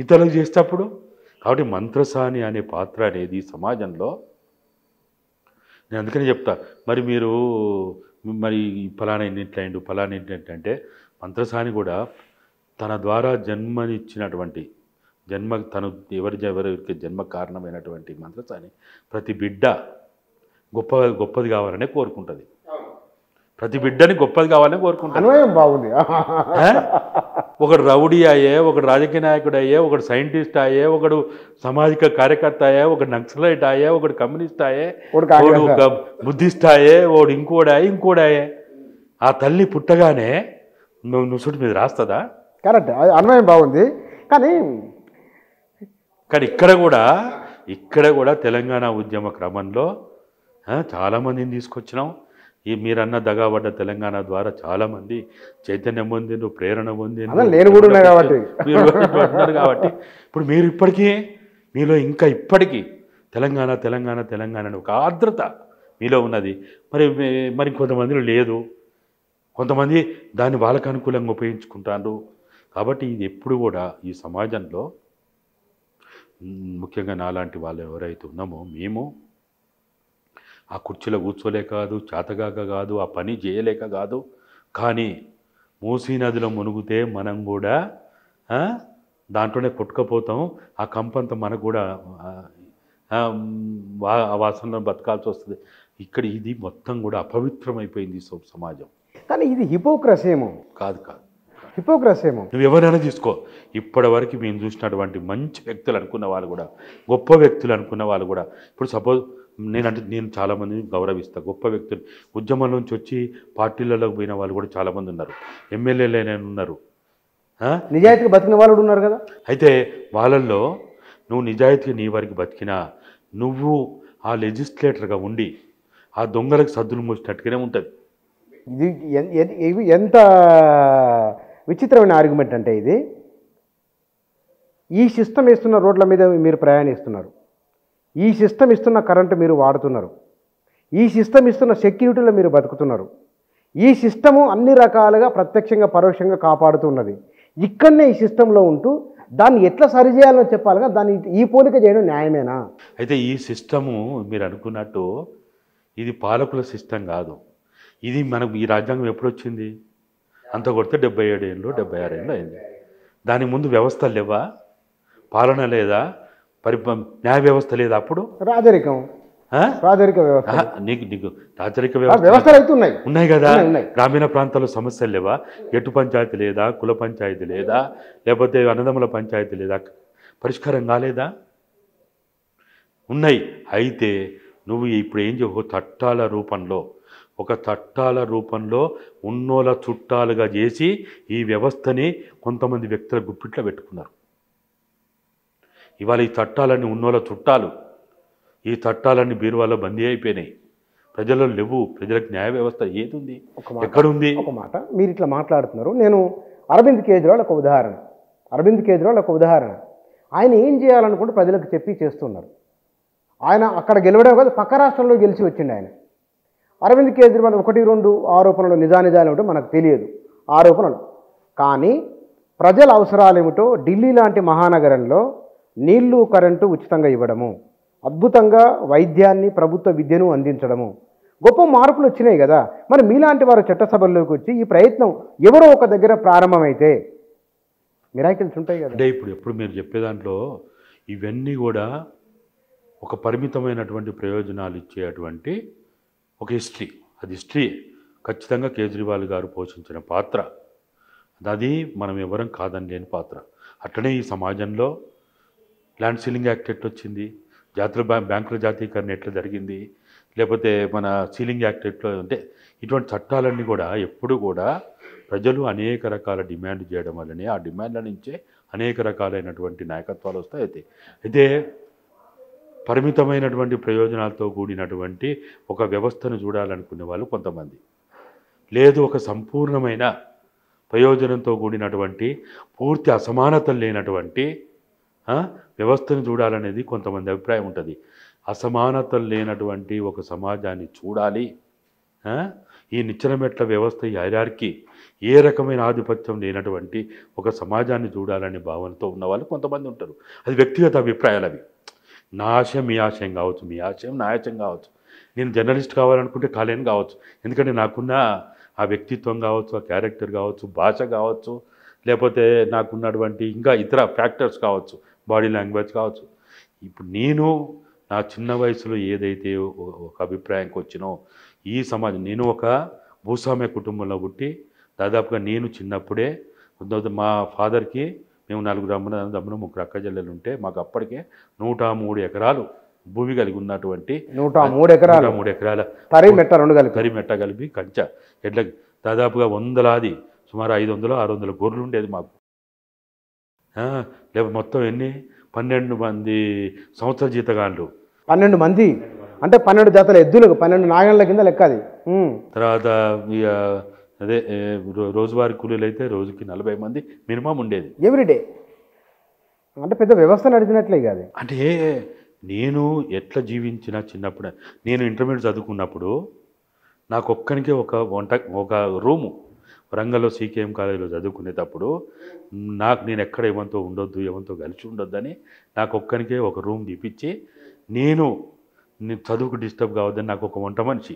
ఇతరులకు చేసేటప్పుడు. కాబట్టి మంత్రసాని అనే పాత్ర అనేది సమాజంలో, నేను అందుకని చెప్తా, మరి ఫలానా ఎన్నింటిండు ఫలానా ఏంటంటే మంత్రసాని కూడా తన ద్వారా జన్మనిచ్చినటువంటి ఎవరికి జన్మ కారణమైనటువంటి మంత్రసాని ప్రతి బిడ్డ గొప్పది కావాలనే కోరుకుంటుంది. ప్రతి బిడ్డని గొప్పది కావాలని కోరుకుంటుంది. బాగుంది. ఒకడు రౌడీ అయ్యే, ఒకడు రాజకీయ నాయకుడు అయ్యే, ఒకడు సైంటిస్ట్ అయ్యే, ఒకడు సామాజిక కార్యకర్త అయ్యే, ఒకడు నక్సలైట్ అయ్యే, ఒకడు కమ్యూనిస్ట్ అయ్యే, ఒకడు బుద్ధిస్ట్ అయ్యే, ఒకడు ఇంకోడాయే. ఆ తల్లి పుట్టగానే నుసుటి మీద రాస్తుందా? కరెక్ట్, అన్వయం బాగుంది. కానీ ఇక్కడ కూడా తెలంగాణ ఉద్యమ క్రమంలో చాలామందిని తీసుకొచ్చినాం. ఈ మీరన్న దగాబడ్డ తెలంగాణ ద్వారా చాలామంది చైతన్యం పొందిండ్రు, ప్రేరణ పొందిండ్రు. అదే నేను కూడా ఉన్నా కాబట్టి మీరు ఉన్నారు కాబట్టి ఇప్పుడు మీరు ఇప్పటికీ మీలో ఇంకా ఇప్పటికీ తెలంగాణ తెలంగాణ తెలంగాణ అనే ఒక ఆర్ద్రత మీలో ఉన్నది. మరి కొంతమందిలో లేదు. కొంతమంది దాన్ని వాళ్ళకు అనుకూలంగా ఉపయోగించుకుంటారు. కాబట్టి ఇది ఎప్పుడు కూడా ఈ సమాజంలో ముఖ్యంగా నాలాంటి వాళ్ళు ఎవరైతే ఉన్నామో మేము ఆ కుర్చీలో కూర్చోలేక కాదు, చేతగాక కాదు, ఆ పని చేయలేక కాదు, కానీ మూసీ నదిలో మునిగితే మనం కూడా దాంట్లోనే కొట్టుకపోతాం. ఆ కంపంతా మనకు కూడా ఆ వాసనలో బతకాల్సి వస్తుంది. ఇక్కడ ఇది మొత్తం కూడా అపవిత్రమైపోయింది సమాజం. కానీ ఇది హిపోక్రసీ ఏమో కాదు, హిపోక్రసీ ఏమో. నువ్వు ఎవరైనా తీసుకో, ఇప్పటివరకు మేము చూసినటువంటి మంచి వ్యక్తులు అనుకున్న వాళ్ళు కూడా, గొప్ప వ్యక్తులు అనుకున్న వాళ్ళు కూడా, ఇప్పుడు సపోజ్ నేను చాలామందిని గౌరవిస్తాను. గొప్ప వ్యక్తులు ఉద్యమం నుంచి వచ్చి పార్టీలలోకి పోయిన వాళ్ళు కూడా చాలామంది ఉన్నారు, ఎమ్మెల్యేలైనా ఉన్నారు, నిజాయితీగా బతికిన వాళ్ళు ఉన్నారు కదా. అయితే వాళ్ళల్లో నువ్వు నిజాయితీగా నీ వారికి బతికినా నువ్వు ఆ లెజిస్లేటర్గా ఉండి ఆ దొంగలకు సద్దులు మూసినట్టుగానే ఉంటుంది. ఇది ఎంత విచిత్రమైన ఆర్గ్యుమెంట్ అంటే, ఇది ఈ సిస్టమ్ ఇస్తున్న రోడ్ల మీద మీరు ప్రయాణిస్తున్నారు, ఈ సిస్టమ్ ఇస్తున్న కరెంటు మీరు వాడుతున్నారు, ఈ సిస్టమ్ ఇస్తున్న సెక్యూరిటీలో మీరు బతుకుతున్నారు, ఈ సిస్టము అన్ని రకాలుగా ప్రత్యక్షంగా పరోక్షంగా కాపాడుతున్నది. ఇక్కడనే ఈ సిస్టంలో ఉంటూ దాన్ని ఎట్లా సరిచేయాలో చెప్పాలిగా, దాన్ని ఈ పోలిక చేయడం న్యాయమేనా? అయితే ఈ సిస్టము మీరు అనుకున్నట్టు ఇది పాలకుల సిస్టమ్ కాదు. ఇది మనకు ఈ రాజ్యాంగం ఎప్పుడు వచ్చింది? అంత కొడితే 77 ఏళ్ళు 76 ఏళ్ళు అయింది. దాని ముందు వ్యవస్థలు లేవా? పాలన లేదా? న్యాయ వ్యవస్థ లేదా? అప్పుడు రాజరిక వ్యవస్థ. నీకు రాజరిక వ్యవస్థలు అయితే ఉన్నాయి కదా. గ్రామీణ ప్రాంతాల్లో సమస్యలు లేవా? ఎటు పంచాయతీ లేదా? కుల పంచాయతీ లేదా? లేకపోతే అన్నదమ్ముల పంచాయతీ లేదా? పరిష్కారం కాలేదా? ఉన్నాయి. అయితే నువ్వు ఇప్పుడు ఏం ఒక చట్టాల రూపంలో ఉన్నోల చుట్టాలుగా చేసి ఈ వ్యవస్థని కొంతమంది వ్యక్తుల గుప్పిట్లో పెట్టుకున్నారు. ఇవాళ ఈ చట్టాలన్నీ ఉన్నోల చుట్టాలు, ఈ చట్టాలన్నీ బీరువాలో బందీ అయిపోయినాయి. ప్రజల్లో లేవు. ప్రజలకు న్యాయ వ్యవస్థ ఏదుంది? ఎక్కడుంది? ఒక మాట మీరు ఇట్లా మాట్లాడుతున్నారు. నేను అరవింద్ కేజ్రీవాల్ ఒక ఉదాహరణ. ఆయన ఏం చేయాలనుకుంటే ప్రజలకు చెప్పి చేస్తున్నారు. ఆయన అక్కడ గెలవడం కాదు, పక్క రాష్ట్రంలో గెలిచి వచ్చిండు ఆయన. అరవింద్ కేజ్రీవాల్ 1-2 ఆరోపణలు నిజానిజాలు ఏమిటో మనకు తెలియదు, ఆరోపణలు. కానీ ప్రజల అవసరాలు ఏమిటో ఢిల్లీ లాంటి మహానగరంలో నీళ్లు కరెంటు ఉచితంగా ఇవ్వడము, అద్భుతంగా వైద్యాన్ని ప్రభుత్వ విద్యను అందించడము, గొప్ప మార్పులు వచ్చినాయి కదా. మరి మీలాంటి వారు చట్టసభల్లోకి వచ్చి ఈ ప్రయత్నం ఎవరో ఒక దగ్గర ప్రారంభమైతే మిరాకిల్స్ ఉంటాయి కదా. అంటే ఎప్పుడు మీరు చెప్పే దాంట్లో ఇవన్నీ కూడా ఒక పరిమితమైనటువంటి ప్రయోజనాలు ఇచ్చేటువంటి ఒక హిస్టరీ. అది హిస్టరీ ఖచ్చితంగా కేజ్రీవాల్ గారు పోషించిన పాత్ర అది మనం ఎవరం కాదని లేని పాత్ర. అట్లనే ఈ సమాజంలో ల్యాండ్ సీలింగ్ యాక్ట్ ఎట్లా వచ్చింది, బ్యాంకుల జాతీయకరణ ఎట్లా జరిగింది, లేకపోతే మన సీలింగ్ యాక్ట్ ఎట్లా, అంటే ఇటువంటి చట్టాలన్నీ కూడా ఎప్పుడు కూడా ప్రజలు అనేక రకాల డిమాండ్ చేయడం వల్లనే ఆ డిమాండ్ల నుంచే అనేక రకాలైనటువంటి నాయకత్వాలు వస్తాయి. అయితే పరిమితమైనటువంటి ప్రయోజనాలతో కూడినటువంటి ఒక వ్యవస్థను చూడాలనుకునే వాళ్ళు కొంతమంది, లేదు ఒక సంపూర్ణమైన ప్రయోజనంతో కూడినటువంటి పూర్తి అసమానతలు లేనటువంటి వ్యవస్థను చూడాలనేది కొంతమంది అభిప్రాయం ఉంటుంది. అసమానతలు లేనటువంటి ఒక సమాజాన్ని చూడాలి. ఈ నిచ్చెనమెట్ల వ్యవస్థ, ఈ హైరార్కీ, ఏ రకమైన ఆధిపత్యం లేనటువంటి ఒక సమాజాన్ని చూడాలనే భావనతో ఉన్నవాళ్ళు కొంతమంది ఉంటారు. అది వ్యక్తిగత అభిప్రాయాలు. అవి నా ఆశయం మీ ఆశయం కావచ్చు, మీ ఆశయం నా ఆశయం కావచ్చు. నేను జర్నలిస్ట్ కావాలనుకుంటే కాలేని కావచ్చు, ఎందుకంటే నాకున్న ఆ వ్యక్తిత్వం కావచ్చు, ఆ క్యారెక్టర్ కావచ్చు, భాష కావచ్చు, లేకపోతే నాకున్నటువంటి ఇంకా ఇతర ఫ్యాక్టర్స్ కావచ్చు, బాడీ లాంగ్వేజ్ కావచ్చు. ఇప్పుడు నేను నా చిన్న వయసులో ఏదైతే ఒక అభిప్రాయంకి వచ్చినో ఈ సమాజం, నేను ఒక భూస్వామ్య కుటుంబంలో పుట్టి దాదాపుగా నేను చిన్నప్పుడే మా ఫాదర్కి మేము 4 తమ్ముడు 3 అక్క చెల్లెలు ఉంటే మాకు అప్పటికే 103 ఎకరాలు భూమి కలిగి ఉన్నటువంటి 103 ఎకరాల తరిమెట్ట కలిపి కంచ ఎట్ల దాదాపుగా వందలాది సుమారు 500-600 గొర్రెలు ఉండేది మాకు. లేకపోతే మొత్తం ఎన్ని 12 మంది సంవత్సర జీతగాళ్ళు, 12 మంది అంటే 12 జతల ఎద్దులకు 12 నాగళ్ళ కింద లెక్క అది. తర్వాత ఇక అదే రోజువారీ కూలీలు అయితే రోజుకి 40 మంది మినిమం ఉండేది ఎవ్రీడే. అంటే పెద్ద వ్యవస్థ నడిచినట్లే కాదు. అంటే నేను ఎట్లా జీవించిన చిన్నప్పుడు నేను ఇంటర్మీడియట్ చదువుకున్నప్పుడు నాకు ఒక్కనికే ఒక రూము వరంగల్లో సీకేఎం కాలేజీలో చదువుకునేటప్పుడు నేను ఎక్కడ ఏమంతో ఉండొద్దు ఏమంతో కలిసి ఉండొద్దని నాకు ఒక్కనికే ఒక రూమ్ తీపిచ్చి నేను చదువుకు డిస్టర్బ్ కావద్దని నాకు ఒక వంట మనిషి.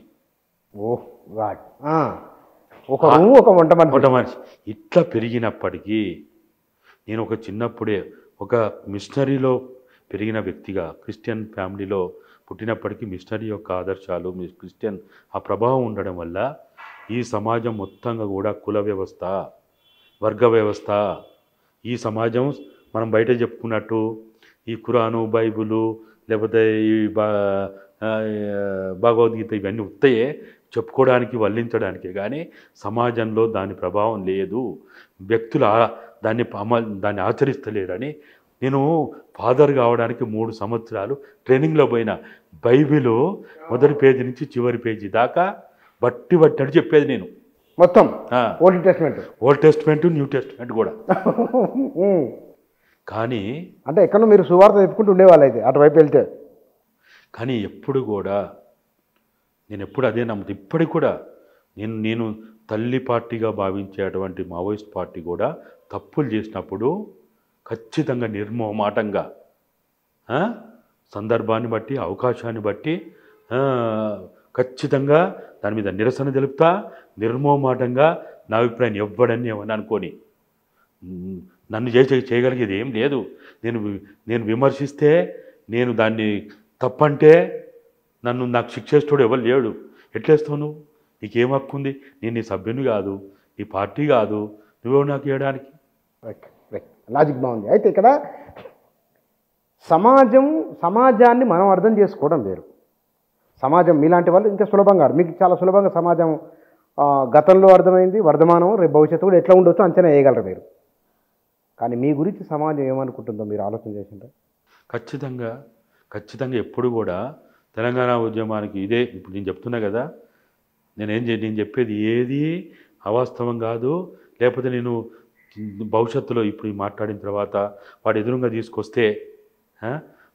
ఓహ్ గాడ్. ఒక రూమ్ ఒక వంట మనిషి. ఇట్లా పెరిగినప్పటికీ నేను ఒక చిన్నప్పుడే ఒక మిషనరీలో పెరిగిన వ్యక్తిగా క్రిస్టియన్ ఫ్యామిలీలో పుట్టినప్పటికీ మిషనరీ యొక్క ఆదర్శాలు క్రిస్టియన్ ఆ ప్రభావం ఉండడం వల్ల ఈ సమాజం మొత్తంగా కూడా కుల వ్యవస్థ వర్గ వ్యవస్థ ఈ సమాజం మనం బయట చెప్పుకున్నట్టు ఈ ఖురాను బైబిలు లేకపోతే ఈ భగవద్గీత ఇవన్నీ ఉత్తయే చెప్పుకోవడానికి వల్లించడానికే కానీ సమాజంలో దాని ప్రభావం లేదు, వ్యక్తులు దాన్ని ఆచరిస్తలేరని నేను ఫాదర్ కావడానికి 3 సంవత్సరాలు ట్రైనింగ్లో పోయిన. బైబిల్ మొదటి పేజీ నుంచి చివరి పేజీ దాకా బట్టి అని చెప్పేది నేను మొత్తం. ఓల్డ్ టెస్ట్మెంట్ న్యూ టెస్ట్మెంట్ కూడా. కానీ అంటే ఎక్కడో మీరు సువార్త చెప్పుకుంటూ ఉండేవాళ్ళు అయితే అటువైపు వెళ్తే. కానీ ఎప్పుడు కూడా నేను ఎప్పుడు అదే నమ్ముతా. ఇప్పటికి కూడా నేను తల్లి పార్టీగా భావించే అటువంటి మావోయిస్ట్ పార్టీ కూడా తప్పులు చేసినప్పుడు ఖచ్చితంగా నిర్మోహమాటంగా సందర్భాన్ని బట్టి అవకాశాన్ని బట్టి ఖచ్చితంగా దాని మీద నిరసన తెలుపుతా. నిర్మోహమాటంగా నా అభిప్రాయం ఎవ్వడని ఏమని అనుకొని నన్ను చేయగలిగేది ఏం లేదు. నేను విమర్శిస్తే నేను దాన్ని తప్పంటే నాకు శిక్షేస్తుడు ఎవరు లేడు. ఎట్లేస్తావు నువ్వు? నీకేం హక్కు ఉంది? నేను నీ సభ్యుని కాదు, నీ పార్టీ కాదు, నువ్వెవరు నాకు చేయడానికి? లాజిక్ బాగుంది. అయితే ఇక్కడ సమాజాన్ని మనం అర్థం చేసుకోవడం వేరు. సమాజం మీలాంటి వాళ్ళు ఇంకా సులభంగా మీకు చాలా సులభంగా సమాజం గతంలో అర్థమైంది, వర్ధమానం, రేపు భవిష్యత్తు కూడా ఎట్లా ఉండొచ్చో అంచనా వేయగలరు మీరు. కానీ మీ గురించి సమాజం ఏమనుకుంటుందో మీరు ఆలోచన చేసింటారు. ఖచ్చితంగా ఎప్పుడు కూడా తెలంగాణ ఉద్యమానికి ఇదే ఇప్పుడు నేను చెప్తున్నా కదా, నేను చెప్పేది ఏది అవాస్తవం కాదు. లేకపోతే నేను భవిష్యత్తులో ఇప్పుడు మాట్లాడిన తర్వాత వాడు ఎదురుగా తీసుకొస్తే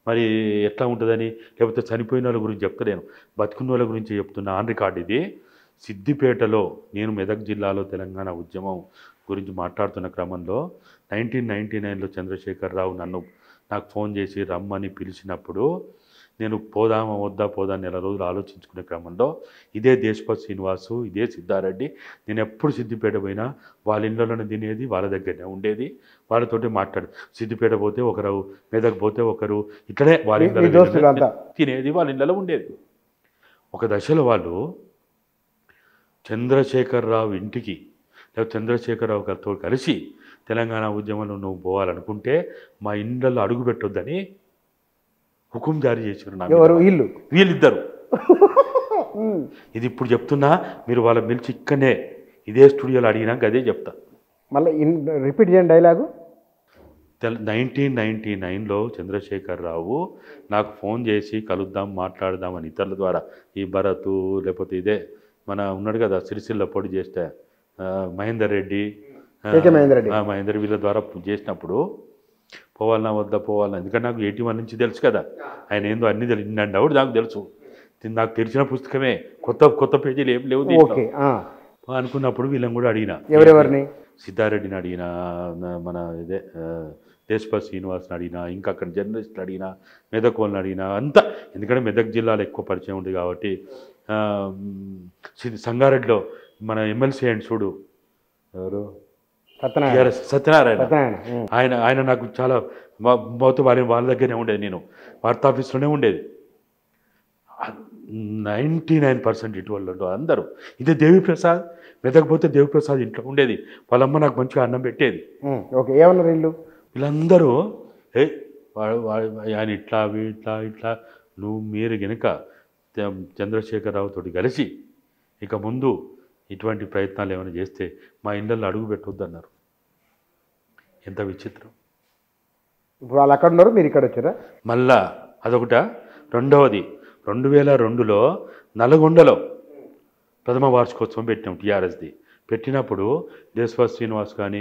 మరి ఎట్లా ఉంటుందని, లేకపోతే చనిపోయిన వాళ్ళ గురించి చెప్తలేను, బతుకున్న వాళ్ళ గురించి చెప్తున్నా. ఆన్ రికార్డ్ ఇది. సిద్దిపేటలో నేను మెదక్ జిల్లాలో తెలంగాణ ఉద్యమం గురించి మాట్లాడుతున్న క్రమంలో 1999లో చంద్రశేఖరరావు నాకు ఫోన్ చేసి రమ్మని పిలిచినప్పుడు నేను పోదామా వద్దా నెల రోజులు ఆలోచించుకునే క్రమంలో ఇదే దేశపతి శ్రీనివాసు, ఇదే సిద్ధారెడ్డి, నేను ఎప్పుడు సిద్దిపేట పోయినా వాళ్ళ ఇళ్ళలోనే తినేది, వాళ్ళ దగ్గరనే ఉండేది, వాళ్ళతోటి సిద్దిపేట పోతే ఒకరు, మెదక్ పోతే ఒకరు, ఇట్లనే వాళ్ళ ఇళ్ళలో తినేది, వాళ్ళ ఇళ్ళలో ఉండేది. ఒక దశలో వాళ్ళు చంద్రశేఖరరావు ఇంటికి లేకపోతే చంద్రశేఖరరావు గారితో కలిసి తెలంగాణ ఉద్యమంలో నువ్వు పోవాలనుకుంటే మా ఇళ్ళల్లో అడుగు పెట్టొద్దని హుకుం జారీ చేశారు. వీళ్ళిద్దరు. ఇది ఇప్పుడు చెప్తున్నా, మీరు వాళ్ళ పిలిచి ఇక్కడనే ఇదే స్టూడియోలో అడిగినాక అదే చెప్తా. మళ్ళీ రిపీట్ చేయండి డైలాగు. 1999లో చంద్రశేఖరరావు నాకు ఫోన్ చేసి కలుద్దాం మాట్లాడదామని ఇతరుల ద్వారా, ఈ భరత్ లేకపోతే ఇదే మన ఉన్నాడు కదా సిరిసిల్ల పొడి చేస్తే మహేందర్ రెడ్డి వీళ్ళ ద్వారా చేసినప్పుడు పోవాలన్నా వద్దా ఎందుకంటే నాకు 81 నుంచి తెలుసు కదా ఆయన ఏందో అన్నీ తెలియదు, డౌట్ నాకు తెలుసు, నాకు తెరిచిన పుస్తకమే, కొత్త పేజీలు ఏం లేవు అనుకున్నప్పుడు వీళ్ళని కూడా అడిగిన. ఎవరెవరిని? సిద్ధారెడ్డిని అడిగిన, మన ఇదే దేశపతి శ్రీనివాస్ని అడిగినా, ఇంకా అక్కడ జర్నలిస్టులు అడిగినా, మెదక్ వాళ్ళని అడిగినా అంతా. ఎందుకంటే మెదక్ జిల్లాలో ఎక్కువ పరిచయం ఉంది కాబట్టి. సంగారెడ్డిలో మన ఎమ్మెల్సీ అండ్ చూడు ఎవరు, సత్యనారాయణ, ఆయన నాకు చాలా మొత్తం వాళ్ళ దగ్గరనే ఉండేది, నేను వార్తా ఆఫీస్లోనే ఉండేది. 99% ఇటువంటి అందరూ. ఇదే దేవిప్రసాద్, మెదకపోతే దేవిప్రసాద్ ఇంట్లో ఉండేది, వాళ్ళమ్మ నాకు మంచిగా అన్నం పెట్టేది. ఏమన్నారు వీళ్ళందరూ ఆయన ఇట్లా ఇట్లా మీరు గనుక చంద్రశేఖరరావుతో కలిసి ఇక ముందు ఇటువంటి ప్రయత్నాలు ఏమైనా చేస్తే మా ఇళ్ళల్లో అడుగు పెట్టొద్దన్నారు. ఎంత విచిత్రం. ఇప్పుడు వాళ్ళు అక్కడ ఉన్నారు, మీరు ఇక్కడ వచ్చారా? మళ్ళా అదొకట. రెండవది, 2002లో నల్గొండలో ప్రథమ వార్షికోత్సవం పెట్టినాం టీఆర్ఎస్ది. పెట్టినప్పుడు దేశవాస్ శ్రీనివాస్ కానీ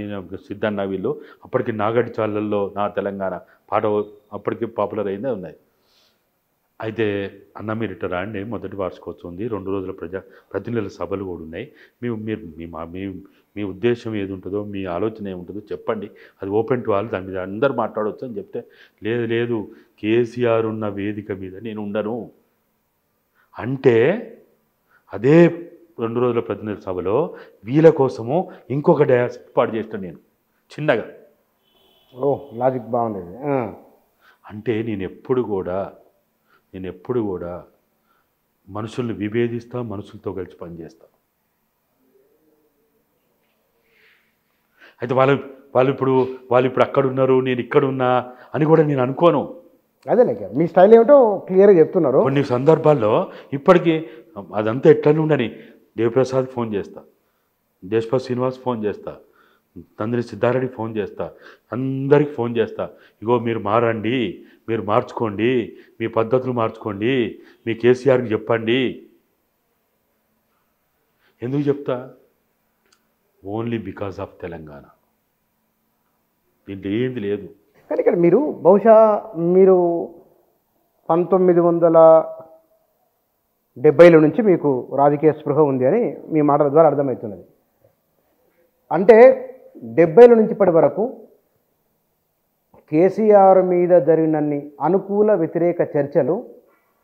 సిద్ధన్న వీళ్ళు అప్పటికి నాగటి చాలల్లో నా తెలంగాణ పాట అప్పటికి పాపులర్ అయిందే ఉన్నాయి. అయితే అన్న మీరు ఇట్లా రాండి, మొదటి వార్షికోత్సవం ఉంది, 2 రోజుల ప్రతినిధుల సభలు కూడా ఉన్నాయి, మీరు మీ ఉద్దేశం ఏది ఉంటుందో, మీ ఆలోచన ఏముంటుందో చెప్పండి, అది ఓపెన్ టు ఆల్, దాని మీద అందరు మాట్లాడవచ్చు అని చెప్తే, లేదు కేసీఆర్ ఉన్న వేదిక మీద నేను ఉండను అంటే, అదే 2 రోజుల ప్రతినిధుల సభలో వీళ్ళ కోసము ఇంకొక డ్యాన్స్ ఏర్పాటు చేస్తాను నేను చిన్నగా. లాజిక్ బాగుంది. అంటే నేను ఎప్పుడు కూడా మనుషుల్ని విభేదిస్తా, మనుషులతో కలిసి పనిచేస్తా. అయితే వాళ్ళు ఇప్పుడు అక్కడ ఉన్నారు, నేను ఇక్కడ ఉన్నా అని కూడా నేను అనుకోను. అదే మీ స్టైల్ ఏమిటో క్లియర్గా చెప్తున్నారు. కొన్ని సందర్భాల్లో ఇప్పటికీ అదంతా ఎట్లనే ఉండని దేవప్రసాద్ ఫోన్ చేస్తా, దేశపాల్ శ్రీనివాస్ ఫోన్ చేస్తా, తండ్రి సిద్ధారెడ్డి ఫోన్ చేస్తా, అందరికి ఫోన్ చేస్తా, ఇగో మీరు మారండి, మీరు మార్చుకోండి, మీ పద్ధతులు మార్చుకోండి, మీ కేసీఆర్కి చెప్పండి. ఎందుకు చెప్తా? ఓన్లీ బికాస్ ఆఫ్ తెలంగాణ, దీంట్లో ఏంది లేదు. కానీ ఇక్కడ బహుశా మీరు 1970ల నుంచి మీకు రాజకీయ స్పృహ ఉంది అని మీ మాటల ద్వారా అర్థమవుతున్నది. అంటే 70ల నుంచి ఇప్పటి వరకు కేసీఆర్ మీద జరిగినన్ని అనుకూల వ్యతిరేక చర్చలు,